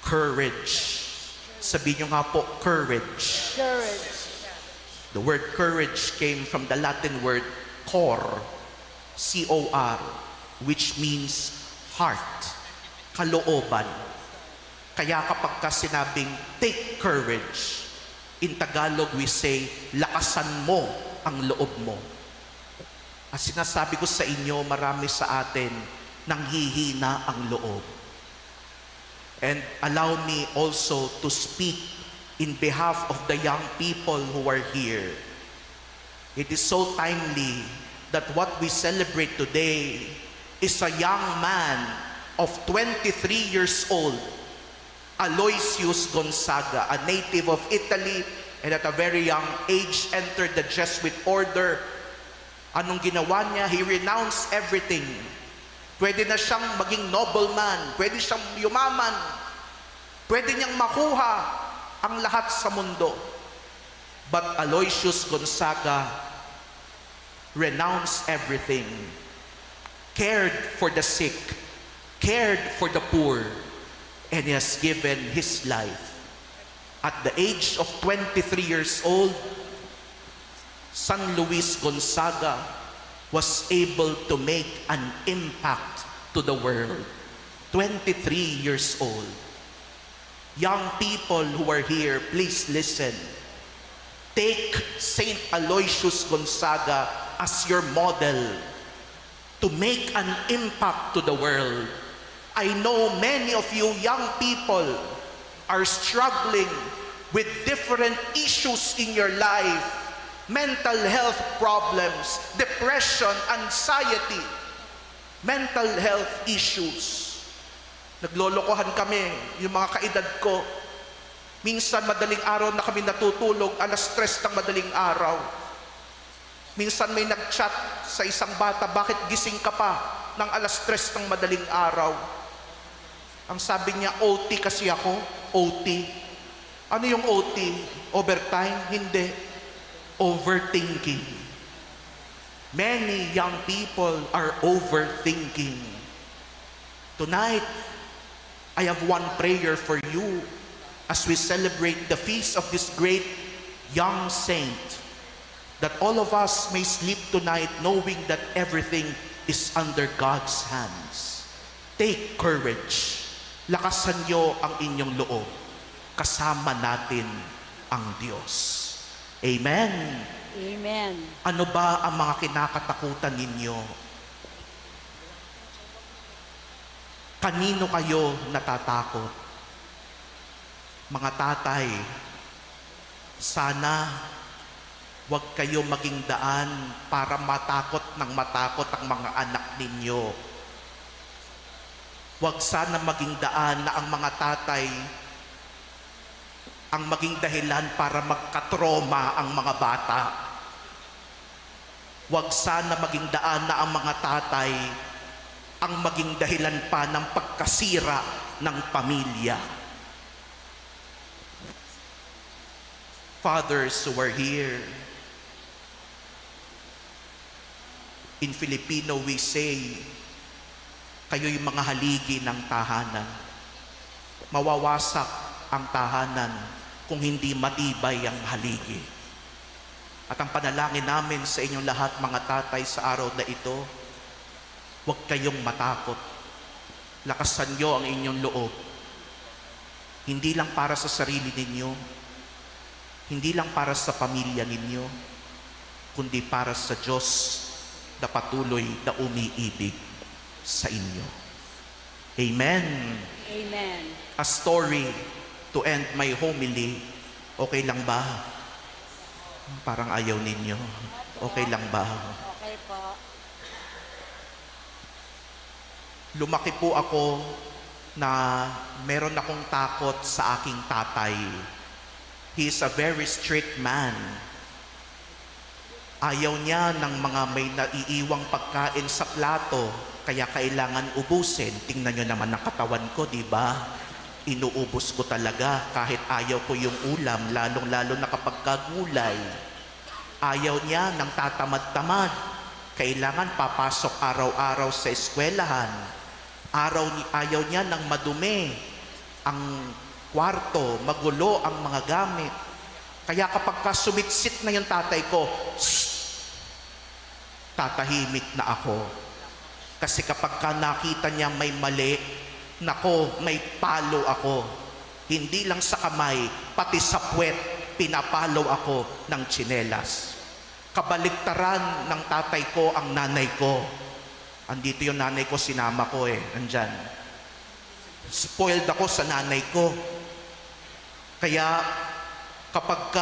courage. Sabihin nyo nga po, courage. Courage. The word courage came from the Latin word cor, C-O-R, which means heart, kalooban. Kaya kapag ka sinabing take courage, in Tagalog we say, lakasan mo ang loob mo. At sinasabi ko sa inyo, marami sa atin nanghihina ang loob. And allow me also to speak in behalf of the young people who are here. It is so timely that what we celebrate today is a young man of 23 years old, Aloysius Gonzaga, a native of Italy, and at a very young age entered the Jesuit order. Anong ginawa niya? He renounced everything. Pwede na siyang maging nobleman, pwede siyang yumaman, pwede niyang makuha ang lahat sa mundo. But Aloysius Gonzaga renounced everything, cared for the sick, cared for the poor, and he has given his life. At the age of 23 years old, San Luis Gonzaga was able to make an impact to the world. 23 years old. Young people who are here, please listen. Take Saint Aloysius Gonzaga as your model to make an impact to the world. I know many of you young people are struggling with different issues in your life, mental health problems, depression, anxiety, mental health issues. Naglolokohan kami, yung mga kaedad ko. Minsan madaling araw na kami natutulog, 3:00 ng madaling araw. Minsan may nag-chat sa isang bata, bakit gising ka pa ng 3:00 ng madaling araw? Ang sabi niya, OT kasi ako. OT. Ano yung OT? Overtime? Hindi. Overthinking. Many young people are overthinking. Tonight, I have one prayer for you as we celebrate the feast of this great young saint, that all of us may sleep tonight knowing that everything is under God's hands. Take courage. Lakasan niyo ang inyong loob. Kasama natin ang Diyos. Amen. Amen. Ano ba ang mga kinakatakutan ninyo? Kanino kayo natatakot? Mga tatay, sana huwag kayo maging daan para matakot ng matakot ang mga anak ninyo. Huwag sana maging daan na ang mga tatay ang maging dahilan para magkatroma ang mga bata. Huwag sana maging daan na ang mga tatay ang maging dahilan pa ng pagkasira ng pamilya. Fathers who are here, in Filipino we say, kayo yung mga haligi ng tahanan. Mawawasak ang tahanan kung hindi matibay ang haligi. At ang panalangin namin sa inyong lahat, mga tatay, sa araw na ito, huwag kayong matakot. Lakasan niyo ang inyong loob. Hindi lang para sa sarili ninyo, hindi lang para sa pamilya ninyo, kundi para sa Diyos na patuloy na umiibig sa inyo. Amen. Amen. A story to end my homily. Okay lang ba? Parang ayaw ninyo. Okay lang ba? Okay po. Lumaki po ako na meron akong takot sa aking tatay. He is a very strict man. Ayaw niya ng mga may naiiwang pagkain sa plato, kaya kailangan ubusin. Tingnan nyo naman ang katawan ko, di ba? Inuubos ko talaga kahit ayaw ko yung ulam, lalong-lalo na kapag kagulay. Ayaw niya ng tatamad-tamad. Kailangan papasok araw-araw sa eskwelahan. Ayaw niya ng madumi ang kwarto, magulo ang mga gamit. Kaya kapag sumitsit na yung tatay ko, tatahimik na ako. Kasi kapag nakita niya may mali, nako, may palo ako. Hindi lang sa kamay, pati sa puwet, pinapalo ako ng tsinelas. Kabaliktaran ng tatay ko ang nanay ko. Andito yung nanay ko, sinama ko nandyan. Spoiled ako sa nanay ko. Kaya kapag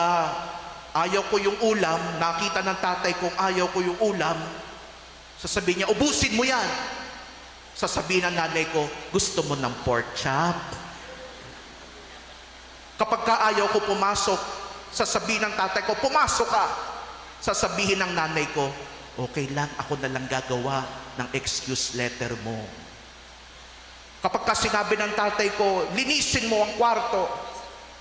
ayaw ko yung ulam, nakita ng tatay kong ayaw ko yung ulam, sasabihin niya, ubusin mo yan. Sasabihin ng nanay ko, gusto mo ng pork chop? Kapag ayaw ko pumasok, sasabihin ng tatay ko, pumasok ka. Sasabihin ng nanay ko, okay lang, ako na lang gagawa ng excuse letter mo. Kapag sinabi ng tatay ko, linisin mo ang kwarto,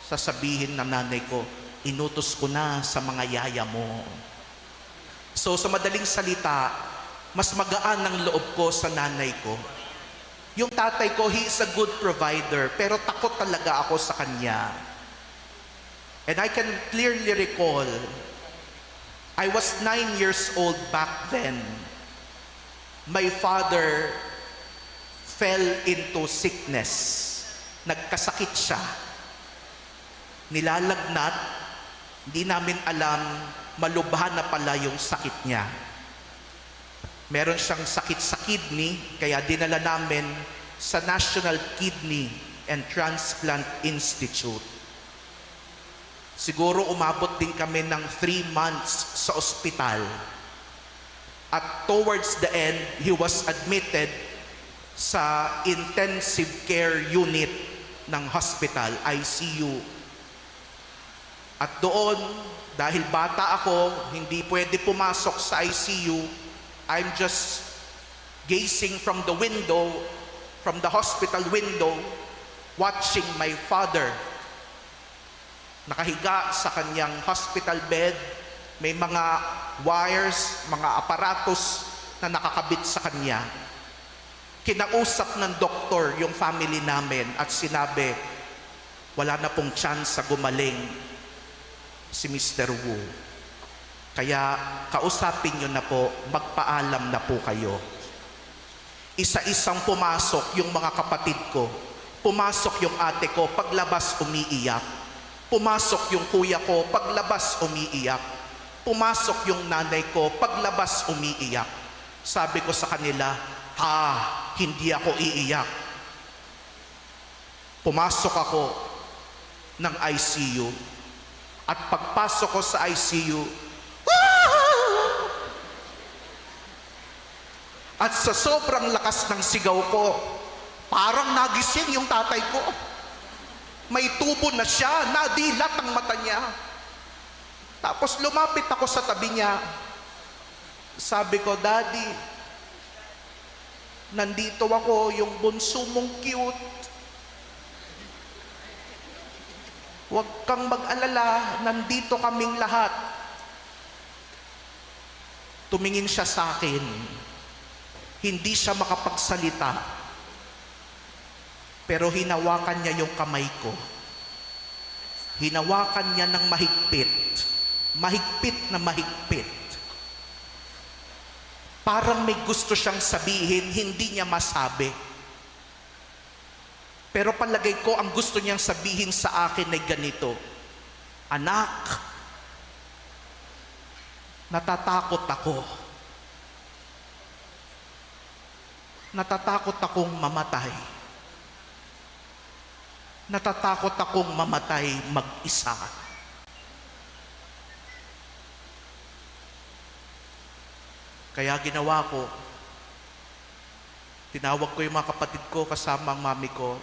sasabihin ng nanay ko, inutos ko na sa mga yaya mo. So sa madaling salita, mas magaan ang loob ko sa nanay ko. Yung tatay ko, he is a good provider, pero takot talaga ako sa kanya. And I can clearly recall, I was 9 years old back then. My father fell into sickness. Nagkasakit siya. Nilalagnat, hindi namin alam, malubha na pala yung sakit niya. Meron siyang sakit sa kidney, kaya dinala namin sa National Kidney and Transplant Institute. Siguro umabot din kami ng 3 months sa ospital. At towards the end, he was admitted sa intensive care unit ng hospital, ICU. At doon, dahil bata ako, hindi pwede pumasok sa ICU, I'm just gazing from the window, from the hospital window, watching my father. Nakahiga sa kanyang hospital bed, may mga wires, mga aparatos na nakakabit sa kanya. Kinausap ng doktor yung family namin at sinabi, wala na pong chance sa gumaling si Mr. Wu. Kaya kausapin nyo na po, magpaalam na po kayo. Isa-isang pumasok yung mga kapatid ko. Pumasok yung ate ko, paglabas umiiyak. Pumasok yung kuya ko, paglabas umiiyak. Pumasok yung nanay ko, paglabas umiiyak. Sabi ko sa kanila, hindi ako iiyak. Pumasok ako ng ICU. At pagpasok ko sa ICU, at sa sobrang lakas ng sigaw ko, parang nagising yung tatay ko. May tubo na siya, nadilat ang mata niya. Tapos lumapit ako sa tabi niya. Sabi ko, Daddy, nandito ako, yung bunso mong cute. Huwag kang mag-alala, nandito kaming lahat. Tumingin siya sa akin. Hindi siya makapagsalita. Pero hinawakan niya yung kamay ko. Hinawakan niya ng mahigpit. Mahigpit na mahigpit. Parang may gusto siyang sabihin, hindi niya masabi. Pero palagay ko, ang gusto niyang sabihin sa akin ay ganito, Anak, natatakot ako. Natatakot akong mamatay. Natatakot akong mamatay mag-isa. Kaya ginawa ko, Tinawag ko yung mga kapatid ko kasama ang mami ko.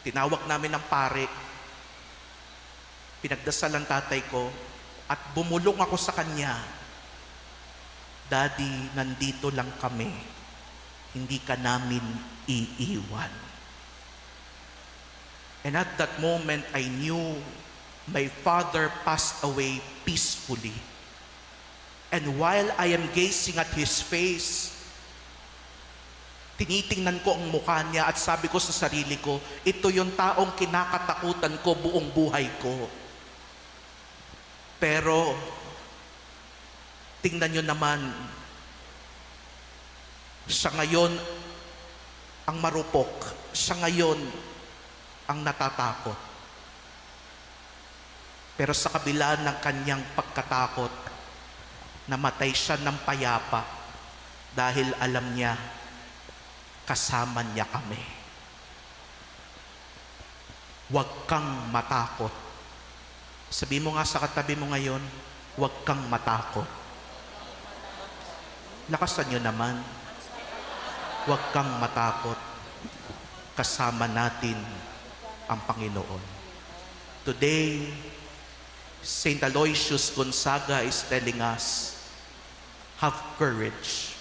Tinawag namin ng pare. Pinagdasal ang tatay ko at bumulong ako sa kanya. Daddy, nandito lang kami. Hindi ka namin iiwan. And at that moment, I knew my father passed away peacefully. And while I am gazing at his face, tinitingnan ko ang mukha niya at sabi ko sa sarili ko, ito yung taong kinakatakutan ko buong buhay ko. Pero, tingnan nyo naman, siya ngayon ang marupok. Siya ngayon ang natatakot. Pero sa kabila ng kanyang pagkatakot, namatay siya ng payapa dahil alam niya, kasama niya kami. Huwag kang matakot. Sabi mo nga sa katabi mo ngayon, huwag kang matakot. Lakasan niyo naman. Huwag kang matakot. Kasama natin ang Panginoon. Today, St. Aloysius Gonzaga is telling us, have courage.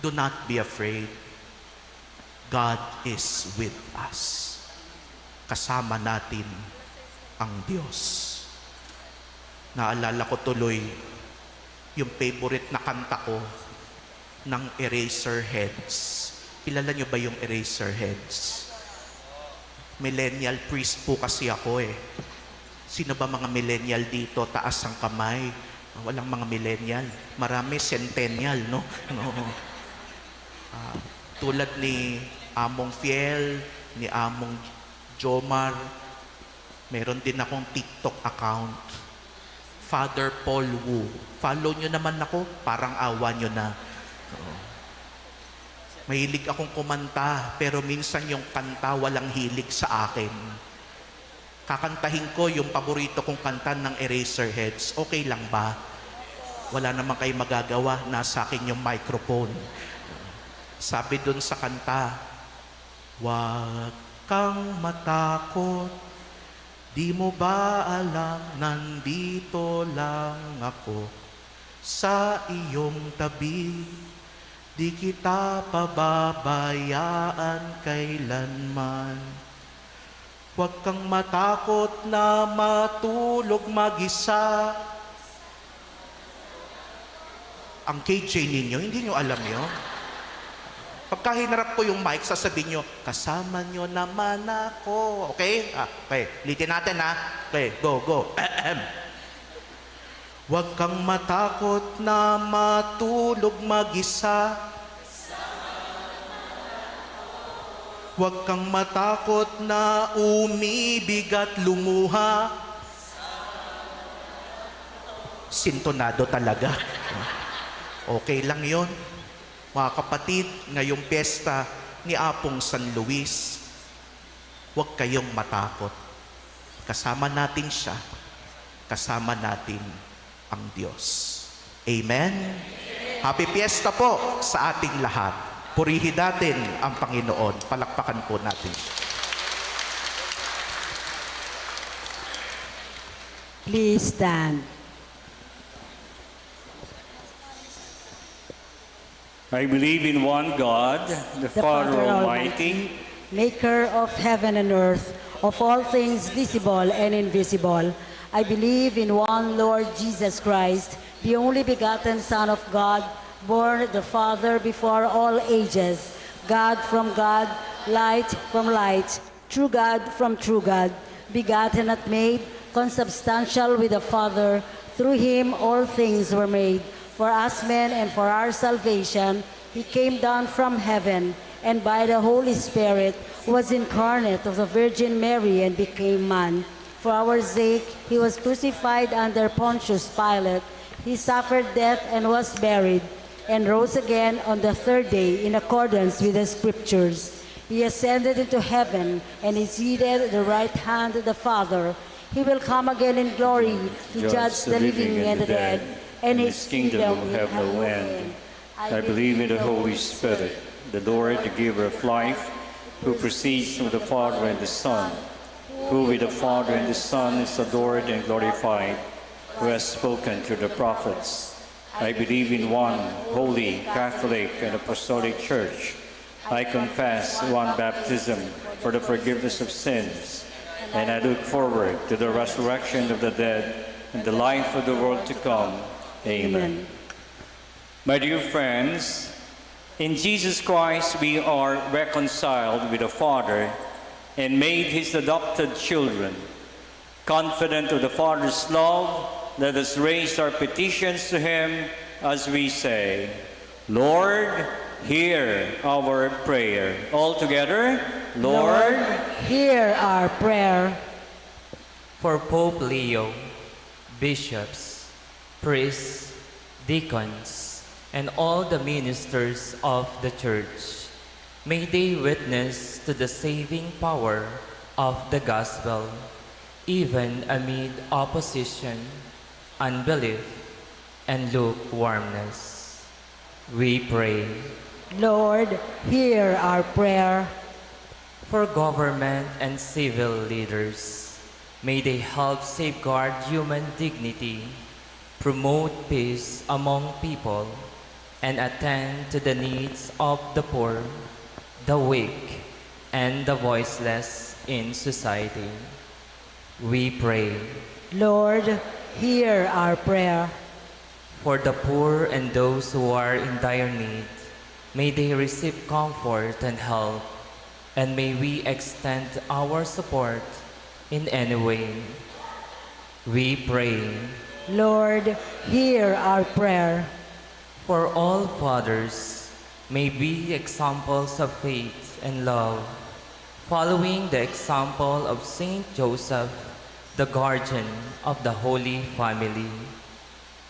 Do not be afraid. God is with us. Kasama natin ang Diyos. Naalala ko tuloy yung favorite na kanta ko ng Eraserheads. Kilala nyo ba yung Eraserheads? Millennial priest po kasi ako eh. Sino ba mga millennial dito? Taas ang kamay. Walang mga millennial. Marami centennial, no? Tulad ni Among Fiel, ni Among Jomar, meron din akong TikTok account. Father Paul Wu. Follow nyo naman ako, parang awa nyo na. Mahilig akong kumanta, pero minsan yung kanta walang hilig sa akin. Kakantahin ko yung paborito kong kanta ng Eraserheads. Okay lang ba? Wala naman kayo magagawa, nasa akin yung microphone. Sabi dun sa kanta, huwag kang matakot, di mo ba alam, nandito lang ako sa iyong tabi, di kita pababayaan kailanman. Huwag kang matakot na matulog mag-isa. Ang KJ ninyo, hindi nyo alam yun. Pagka hinarap ko yung mic, sasabihin nyo, kasama nyo naman ako. Okay? Okay. Litin natin ha. Okay, go, go. Huwag kang matakot na matulog mag-isa. Huwag kang matakot na umibig at lumuha. Sintonado talaga. Okay lang yon. Mga kapatid, ngayong piyesta ni Apong San Luis, huwag kayong matakot. Kasama natin siya. Kasama natin ang Diyos. Amen? Happy Fiesta po sa ating lahat. Purihin natin ang Panginoon. Palakpakan po natin. Please stand. I believe in one God, the Father Almighty, maker of heaven and earth, of all things visible and invisible. I believe in one Lord Jesus Christ, the only begotten Son of God, born of the Father before all ages, God from God, light from light, true God from true God, begotten not made, consubstantial with the Father. Through him all things were made. For us men and for our salvation, he came down from heaven, and by the Holy Spirit was incarnate of the Virgin Mary and became man. For our sake, he was crucified under Pontius Pilate. He suffered death and was buried, and rose again on the third day in accordance with the Scriptures. He ascended into heaven and is seated at the right hand of the Father. He will come again in glory to judge the living and the dead, and his kingdom will have no end. I believe in the Holy Spirit, the Lord, the giver of life, who proceeds from the Father and the Son, who with the Father and the Son is adored and glorified, who has spoken through the prophets. I believe in one holy, Catholic, and Apostolic Church. I confess one baptism for the forgiveness of sins, and I look forward to the resurrection of the dead and the life of the world to come. Amen. My dear friends, in Jesus Christ we are reconciled with the Father and made his adopted children. Confident of the Father's love, let us raise our petitions to him as we say, Lord, hear our prayer. All together, Lord, hear our prayer. For Pope Leo, bishops, priests, deacons, and all the ministers of the Church, may they witness to the saving power of the gospel, even amid opposition, unbelief, and lukewarmness. We pray. Lord, hear our prayer. For government and civil leaders, may they help safeguard human dignity, promote peace among people, and attend to the needs of the poor, the weak, and the voiceless in society. We pray. Lord, hear our prayer. For the poor and those who are in dire need, may they receive comfort and help, and may we extend our support in any way. We pray. Lord, hear our prayer. For all fathers, may be examples of faith and love, following the example of Saint Joseph, the guardian of the Holy Family.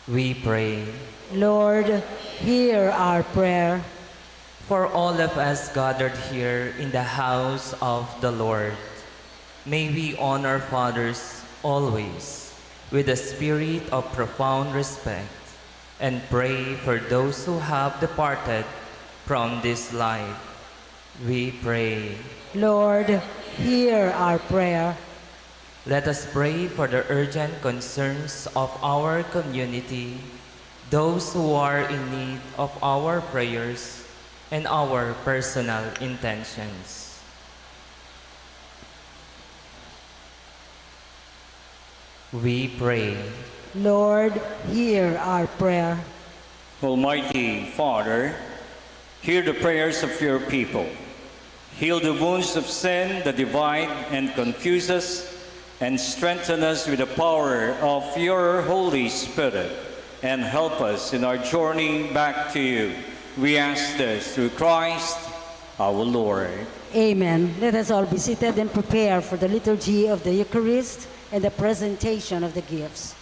We pray. Lord, hear our prayer. For all of us gathered here in the house of the Lord, may we honor fathers always with a spirit of profound respect and pray for those who have departed from this life. We pray. Lord, hear our prayer. Let us pray for the urgent concerns of our community, those who are in need of our prayers and our personal intentions. We pray. Lord, hear our prayer. Almighty Father, hear the prayers of your people. Heal the wounds of sin that divide and confuse us, and strengthen us with the power of your Holy Spirit, and help us in our journey back to you. We ask this through Christ our Lord. Amen. Let us all be seated and prepare for the liturgy of the Eucharist and the presentation of the gifts.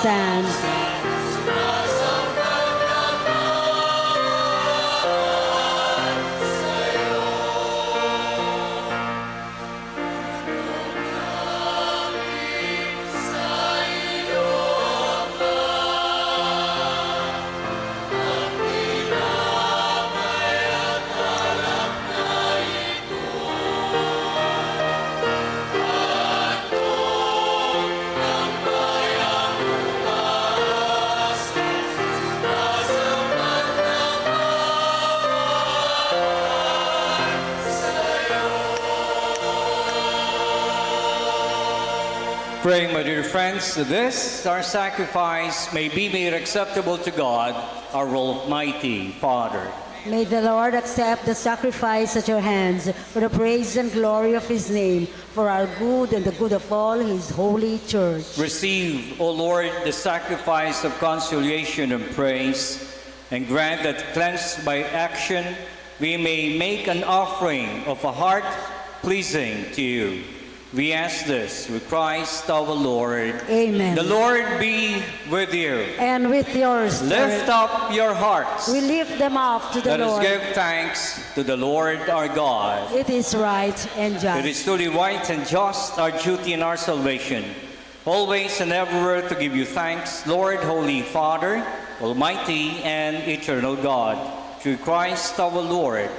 stand. Praying, my dear friends, this, our sacrifice, may be made acceptable to God, our Almighty Father. May the Lord accept the sacrifice at your hands for the praise and glory of his name, for our good and the good of all his holy church. Receive, O Lord, the sacrifice of conciliation and praise, and grant that, cleansed by action, we may make an offering of a heart pleasing to you. We ask this through Christ our Lord. Amen. The Lord be with you. And with your spirit, Lift up your hearts. we lift them up to the Let us Lord. give thanks to the Lord our God. It is right and It just. is truly right and just, our duty and our salvation, always and everywhere to give you thanks, Lord, Holy Father, Almighty and eternal God, through Christ our Lord.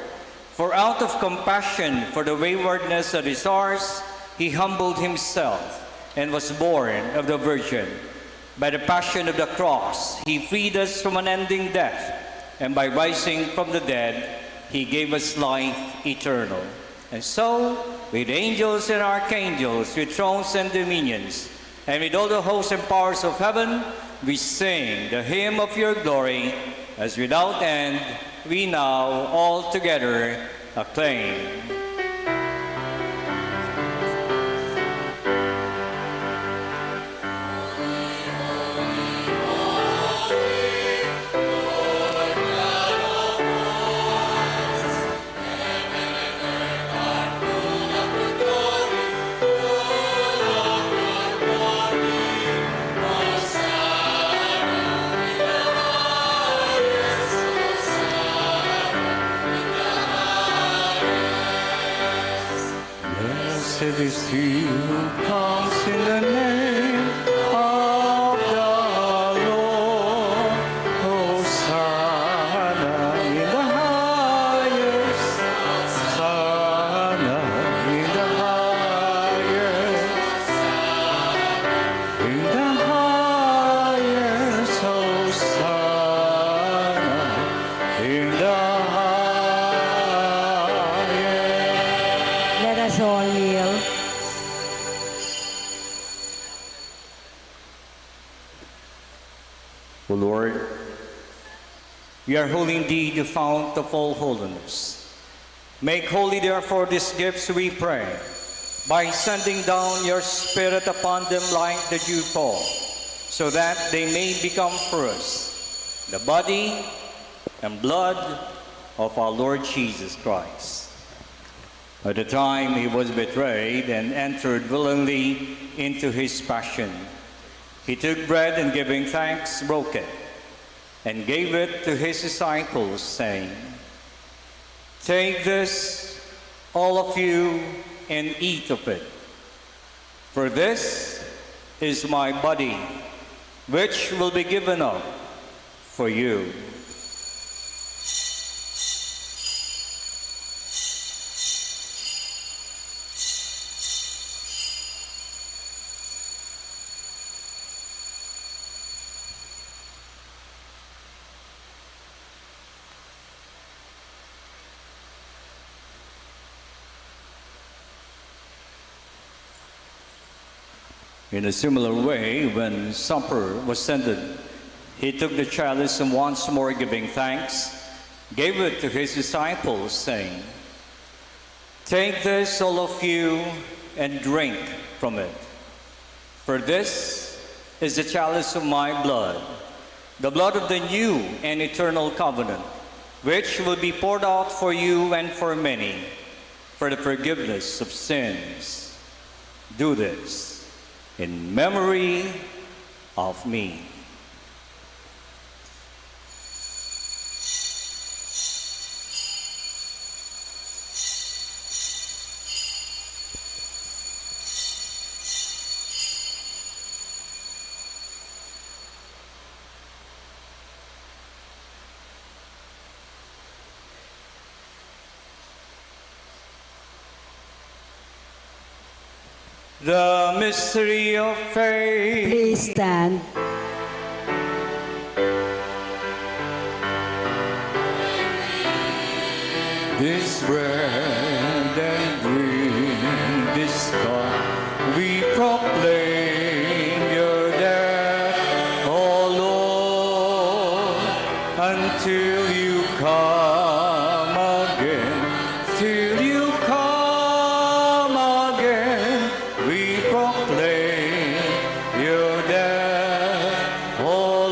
For out of compassion for the waywardness that is ours, he humbled himself and was born of the Virgin. By the passion of the cross, he freed us from unending death, and by rising from the dead, he gave us life eternal. And so, with angels and archangels, with thrones and dominions, and with all the hosts and powers of heaven, we sing the hymn of your glory, as without end we now all together acclaim. Blessed is he who comes in the name of the Lord. Hosanna in the highest. Hosanna in the highest. In the highest. Hosanna in the highest. Let us all kneel. O Lord, we are holy indeed, the fount of all holiness. Make holy, therefore, these gifts, we pray, by sending down your Spirit upon them like the dewfall, so that they may become for us the body and blood of our Lord Jesus Christ. At the time he was betrayed and entered willingly into his passion, he took bread and giving thanks, broke it, and gave it to his disciples, saying, "Take this, all of you, and eat of it. For this is my body, which will be given up for you." In a similar way, when supper was ended, he took the chalice and once more giving thanks, gave it to his disciples, saying, "Take this, all of you, and drink from it. For this is the chalice of my blood, the blood of the new and eternal covenant, which will be poured out for you and for many, for the forgiveness of sins. Do this in memory of me. The mystery of faith. Please stand. This bread and drink, this cup, we proclaim your death, O Lord, until you come again, till you come again, we proclaim your death, O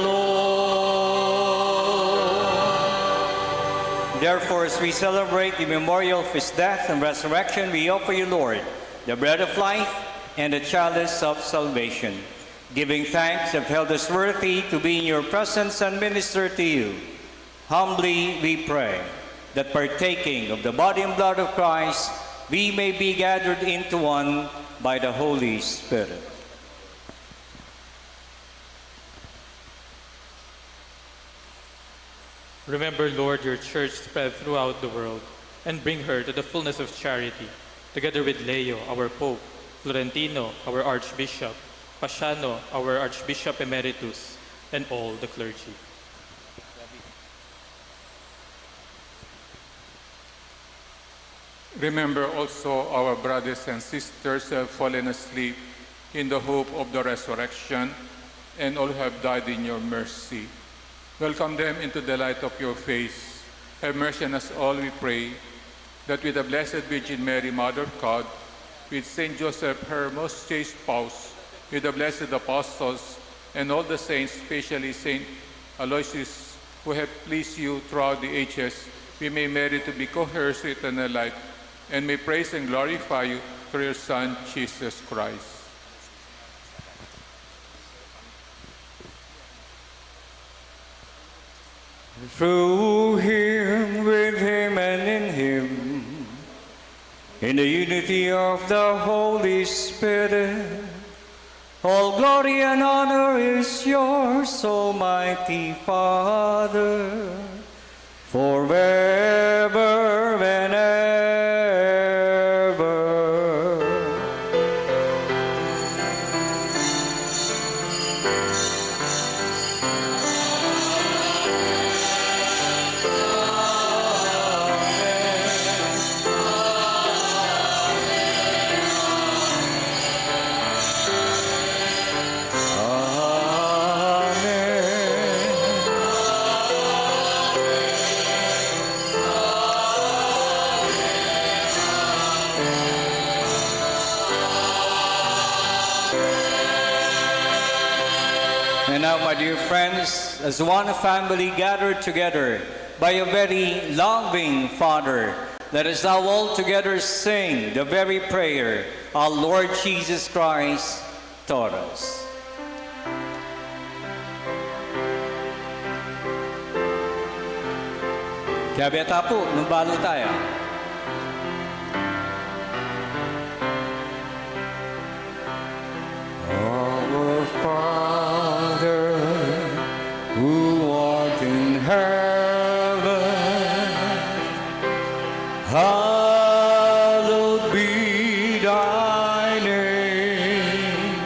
Lord. Therefore, as we celebrate the memorial of his death and resurrection, we offer you, Lord, the bread of life and the chalice of salvation. Giving thanks, have held us worthy to be in your presence and minister to you. Humbly we pray that partaking of the body and blood of Christ, we may be gathered into one by the Holy Spirit. Remember, Lord, your church spread throughout the world, and bring her to the fullness of charity, together with Leo, our Pope, Florentino, our Archbishop, Pasiano, our Archbishop Emeritus, and all the clergy. Remember also our brothers and sisters who have fallen asleep in the hope of the resurrection, and all who have died in your mercy. Welcome them into the light of your face. Have mercy on us all, we pray, that with the Blessed Virgin Mary, Mother of God, with Saint Joseph, her most chaste spouse, with the blessed apostles, and all the saints, especially Saint Aloysius, who have pleased you throughout the ages, we may merit to be co-heirs to eternal life, and may praise and glorify you through your Son, Jesus Christ. Through him, with him, and in him, in the unity of the Holy Spirit, all glory and honor is yours, Almighty Father, forever and ever. And now, my dear friends, as one family gathered together by a very loving Father, let us now all together sing the very prayer our Lord Jesus Christ taught us. Kaya beta po, numbalo tayo. Our Father, who art in heaven, hallowed be thy name.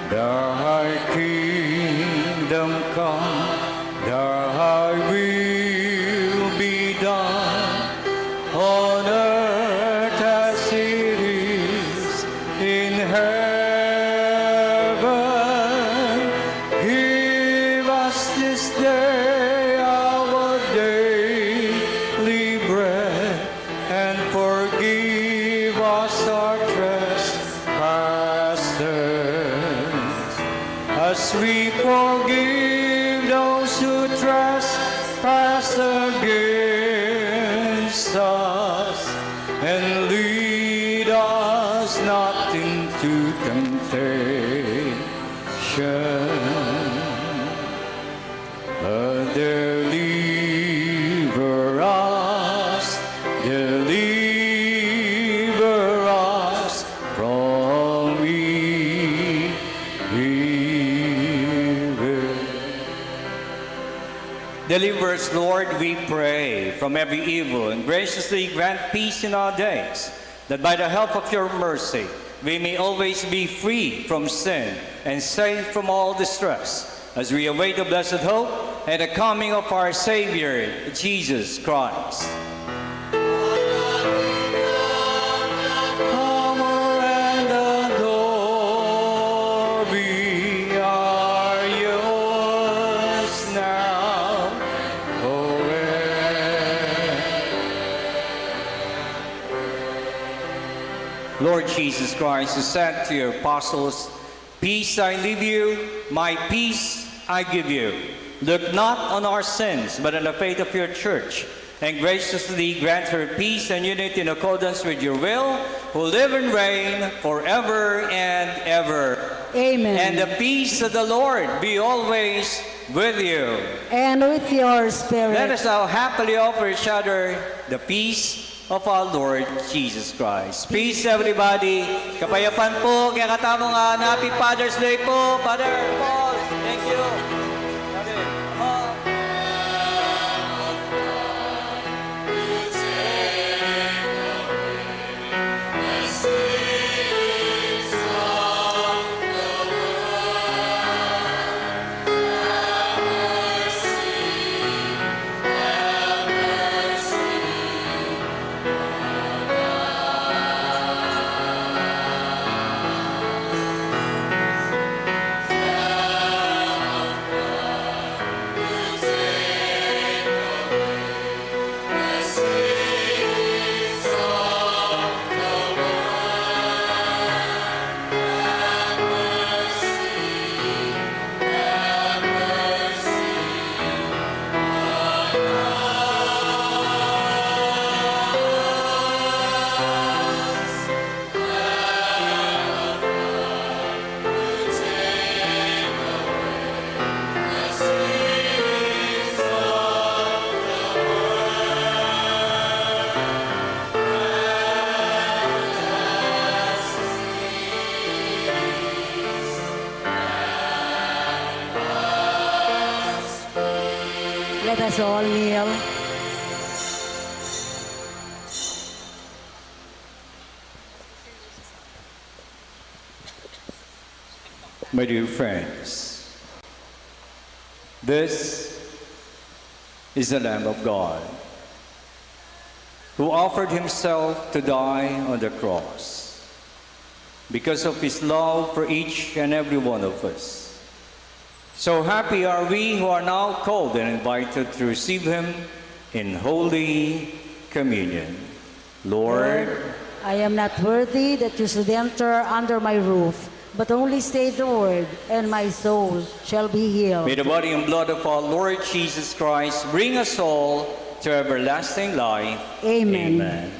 Thy kingdom come, thy will be done, on earth as it is in heaven. Give us this day our daily bread, and forgive us our trespasses, as we forgive those who trespass against us. And lead us not into temptation, deliver us, deliver us from evil. Deliver us, Lord, we pray, from every evil, and graciously grant peace in our days, that by the help of your mercy, we may always be free from sin and safe from all distress, as we await the blessed hope and the coming of our Savior, Jesus Christ. Honor and the glory are yours now, forever. Lord Jesus Christ, who said to your apostles, "Peace I leave you, my peace I give you. Look not on our sins, but on the faith of your church, and graciously grant her peace and unity in accordance with your will, who live and reign forever and ever." Amen. And the peace of the Lord be always with you. And with your spirit. Let us now happily offer each other the peace of our Lord Jesus Christ. Peace, everybody. Kapayapaan po. Kaya katamungan. Happy Father's Day po, Father Paul. Thank you. Father Paul. Let us all kneel. My dear friends, this is the Lamb of God who offered himself to die on the cross because of his love for each and every one of us. So happy are we who are now called and invited to receive him in Holy Communion. Lord, I am not worthy that you should enter under my roof, but only say the word, and my soul shall be healed. may the body and blood of our Lord Jesus Christ bring us all to everlasting life. Amen. Amen.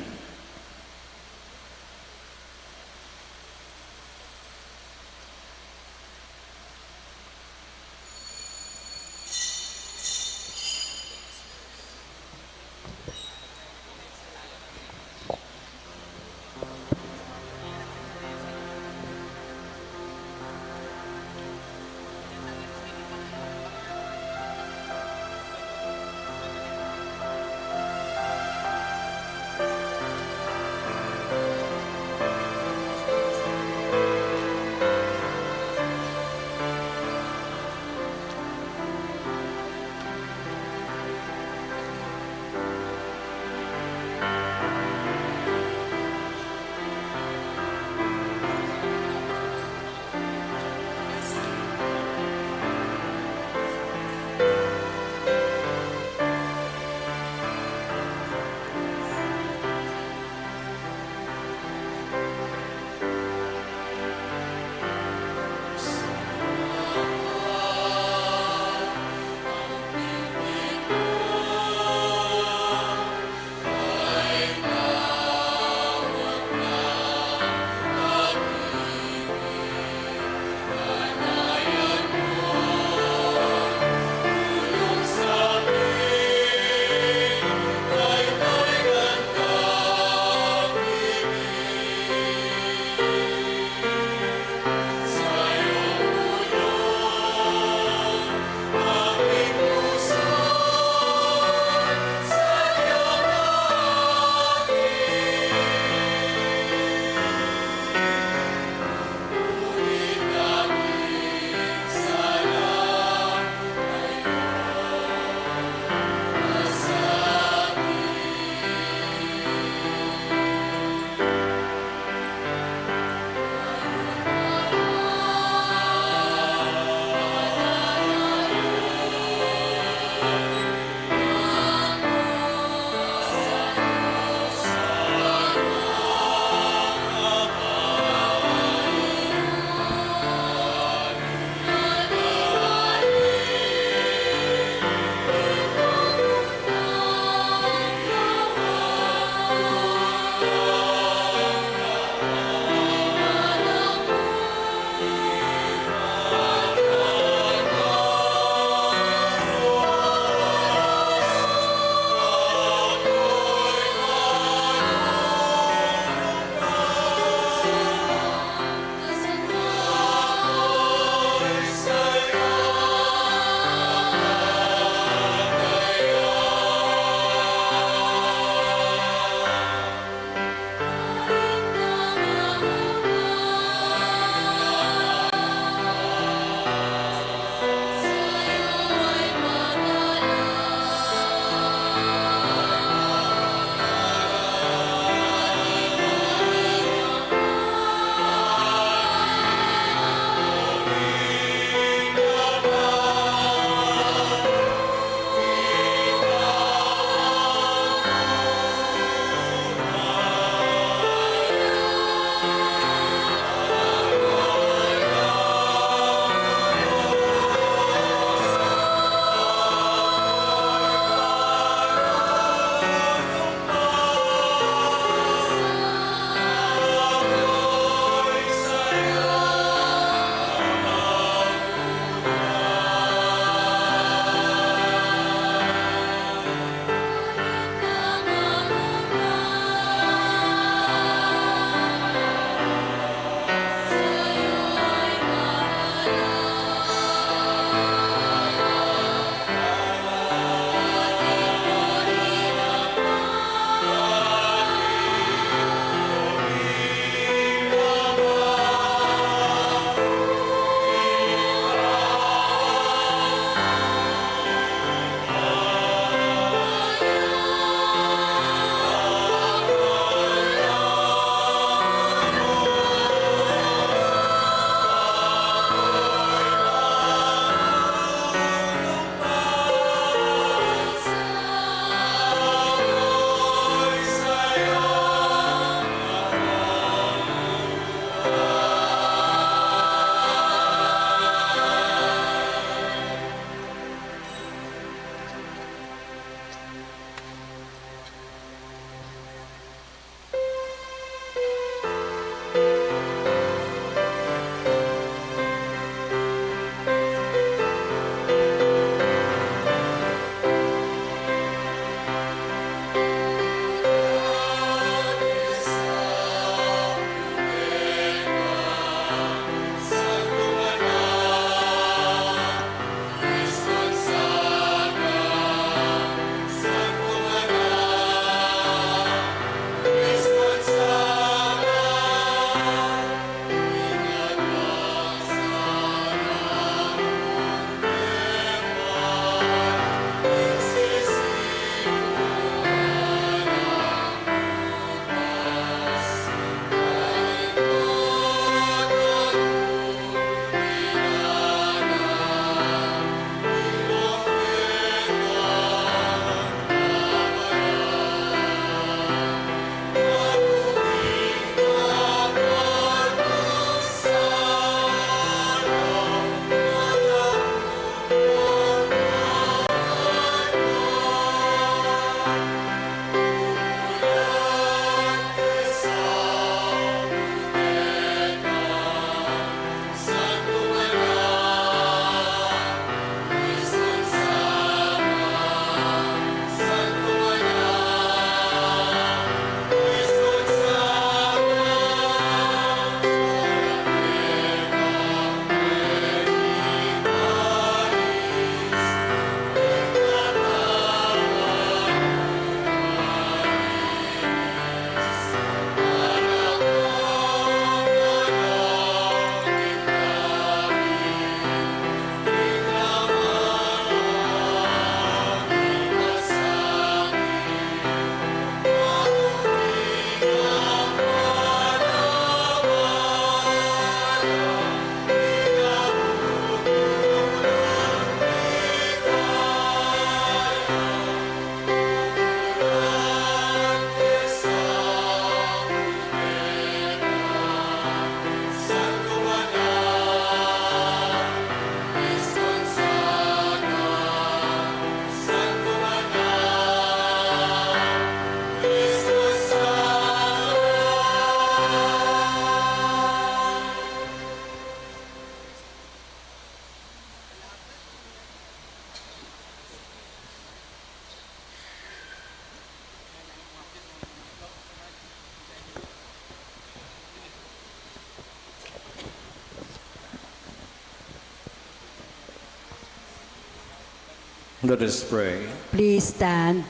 Let us pray. Please stand.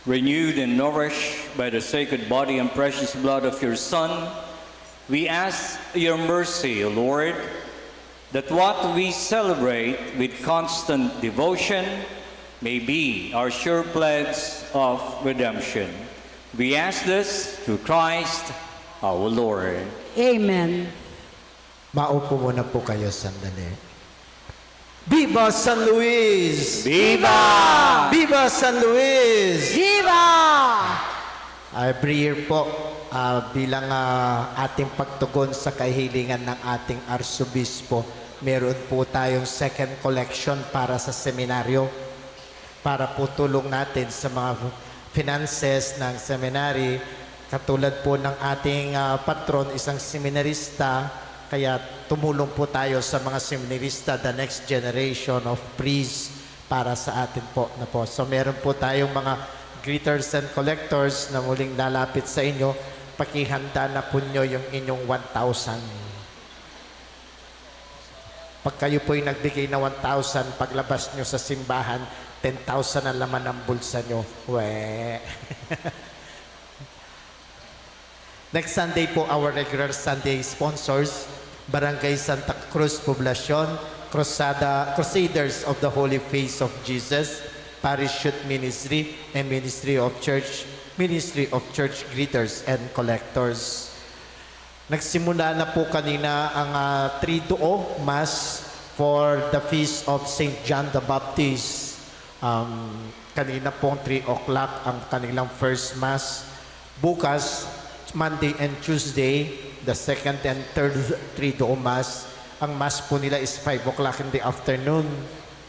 Renewed and nourished by the sacred body and precious blood of your Son, we ask your mercy, O Lord, that what we celebrate with constant devotion may be our sure pledge of redemption. We ask this through Christ our Lord. Amen. Maupo muna po kayo sandali. Viva San Luis! Viva! Viva San Luis! Viva! Every year po, bilang ating pagtugon sa kahilingan ng ating Arsobispo, meron po tayong second collection para sa seminaryo para po tulong natin sa mga finances ng seminary. Katulad po ng ating patron, isang seminarista, kaya tumulong po tayo sa mga seminarista, the next generation of priests para sa atin po na po. So meron po tayong mga greeters and collectors na muling lalapit sa inyo. Pakihanda na po nyo yung inyong 1,000. Pag kayo po'y nagbigay na 1,000, paglabas nyo sa simbahan, 10,000 ang laman ng bulsa nyo. We. Next Sunday po, our regular Sunday sponsors, Barangay Santa Cruz Poblacion, Crusaders of the Holy Face of Jesus, Parish Youth Ministry, and Ministry of Church Greeters and Collectors. Nagsimula na po kanina ang Triduo Mass for the Feast of St. John the Baptist. Kanina pong 3 o'clock ang kanilang first Mass. Bukas, Monday and Tuesday, the second and third Triduo Mass. Ang Mass po nila is 5 o'clock in the afternoon.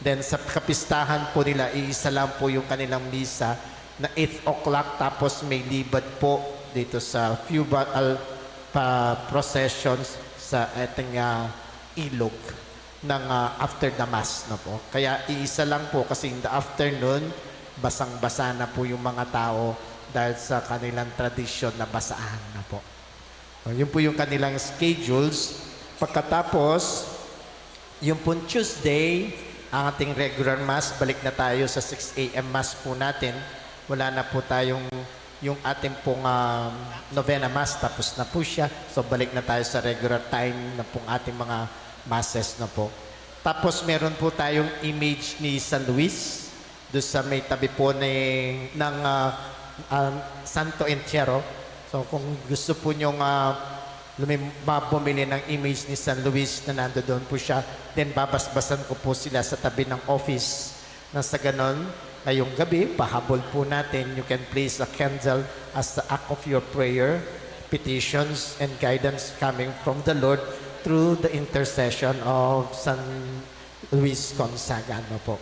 Then sa kapistahan po nila, iisa lang po yung kanilang misa na 8 o'clock. Tapos may libad po dito sa funeral processions sa ating ilog ng after the Mass na po. Kaya iisa lang po kasi in the afternoon, basang-basa na po yung mga tao dahil sa kanilang tradisyon na basaan na po. Yun po yung kanilang schedules. Pagkatapos, yung po Tuesday, ang ating regular Mass, balik na tayo sa 6 a.m. Mass po natin. Wala na po tayong yung ating pong novena Mass, tapos na po siya. So balik na tayo sa regular time na pong ating mga Masses na po. Tapos meron po tayong image ni San Luis, doon sa may tabi po ng Santo Entierro. So kung gusto po nyong bumili ng image ni San Luis na nando doon po siya, then babasbasan ko po sila sa tabi ng office. Na sa ganon, ngayong gabi, pahabol po natin, you can place a candle as the act of your prayer, petitions, and guidance coming from the Lord through the intercession of San Luis Gonzaga. Ano po.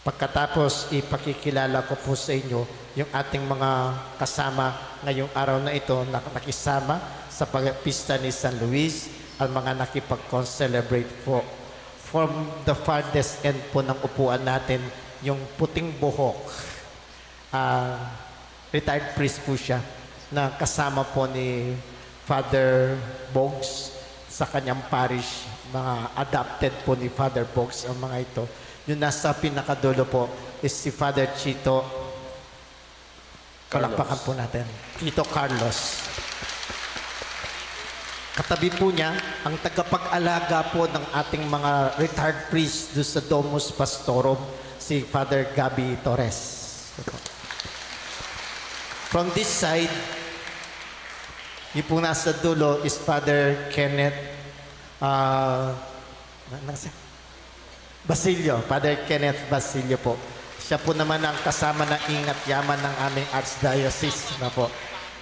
Pagkatapos, ipakikilala ko po sa inyo yung ating mga kasama ngayong araw na ito na nakisama sa pagpista ni San Luis, ang mga nakipag-celebrate po. From the farthest end po ng upuan natin, yung puting buhok. Retired priest po siya na kasama po ni Father Bogs sa kanyang parish. Mga adopted po ni Father Bogs ang mga ito. Yung nasa pinakadulo po is si Father Chito. Palakpakan po natin. Chito Carlos. Katabi po niya, ang tagapag-alaga po ng ating mga retired priests doon sa Domus Pastorum, si Father Gabi Torres. From this side, yung po nasa dulo is Father Kenneth Basilio. Father Kenneth Basilio po. Siya po naman ang kasama ng ingat yaman ng aming Archdiocese na po.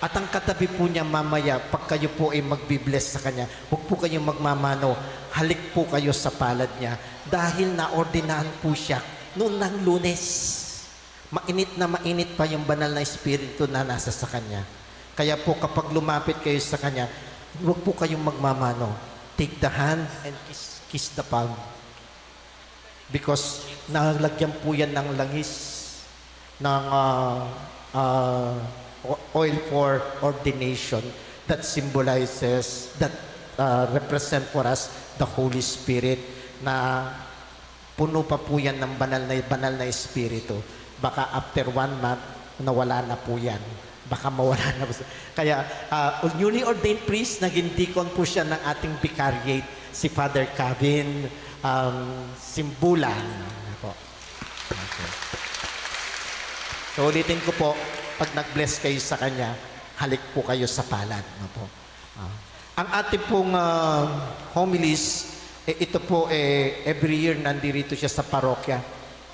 At ang katabi po niya mamaya, pag kayo po ay magbibless sa kanya, huwag po kayong magmamano, halik po kayo sa palad niya. Dahil naordinahan po siya noon ng Lunes. Mainit pa yung banal na espiritu na nasa sa kanya. Kaya po kapag lumapit kayo sa kanya, huwag po kayong magmamano. Take the hand and kiss the palm. Because nalagyan po yan ng langis ng oil for ordination that symbolizes that represent for us the Holy Spirit na puno pa po yan ng banal na espiritu. Baka after 1 month, nawala na po yan. Baka mawala na po. Kaya, newly ordained priest, naging deacon po siya ng ating vicariate, si Father Kevin Simbulan. Po. Okay. So, ulitin ko po, pag nag-bless kayo sa kanya, halik po kayo sa palad. No po. Ang ating pong homilies, ito po every year nandito siya sa parokya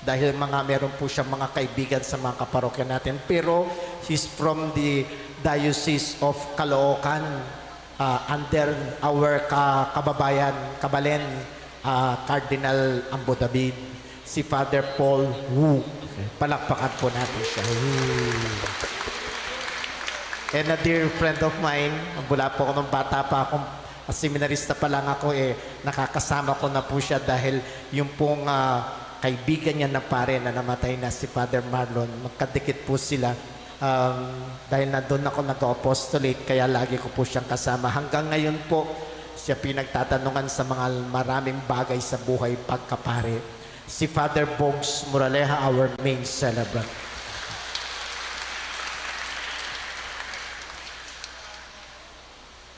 dahil meron po siya mga kaibigan sa mga kaparokya natin. Pero he's from the Diocese of Caloocan under our kababayan, Kabalen, Cardinal Ambo David, si Father Paul Wu. Palakpakan po natin siya. And a dear friend of mine, mula po ako nung bata pa akong seminarista pa lang ako, nakakasama ko na po siya dahil yung pong kaibigan niya na pare na namatay na si Father Marlon, magkadikit po sila. Dahil nandun ako nag-apostolate, kaya lagi ko po siyang kasama. Hanggang ngayon po, siya pinagtatanungan sa mga maraming bagay sa buhay pagkapare. Si Father Bogs Moraleja, our main celebrant.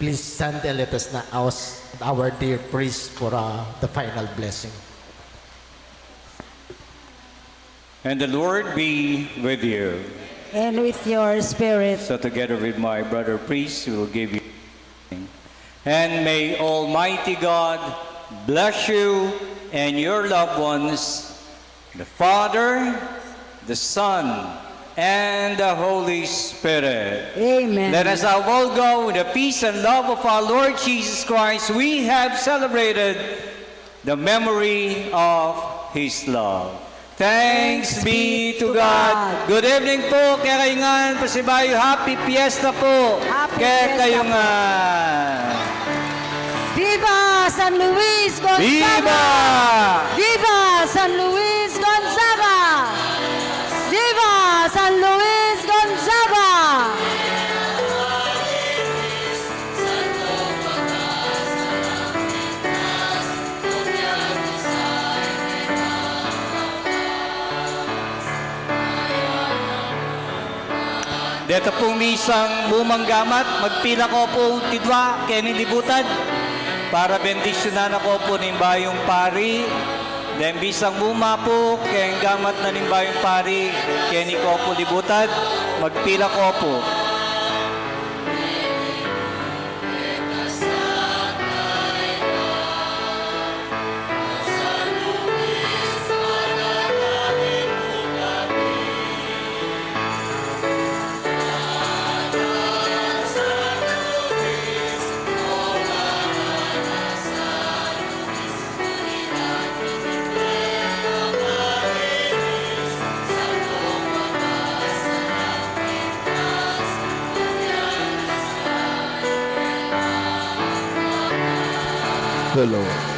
Please stand and let us now ask our dear priest for the final blessing. And the Lord be with you. And with your spirit. So together with my brother priest, we will give you. And may Almighty God bless you and your loved ones, the Father, the Son, and the Holy Spirit. Amen. Let us now all go with the peace and love of our Lord Jesus Christ. We have celebrated the memory of His love. Thanks be to God. Good evening po, Karingan, Pasibayo. Happy Fiesta po. Happy Fiesta. Viva San Luis Gonzaga! Viva! Viva San Luis Gonzaga! Viva San Luis Gonzaga! Dito pong misang bumanggamat, magpila ko po tidwa, kaya nilibutan, para bendisyonan ako po ng bayong pari. Then bisang buma po, kaya gamat na ng bayong pari, kaya ni ko po libutan, magpila ko po. The Lord.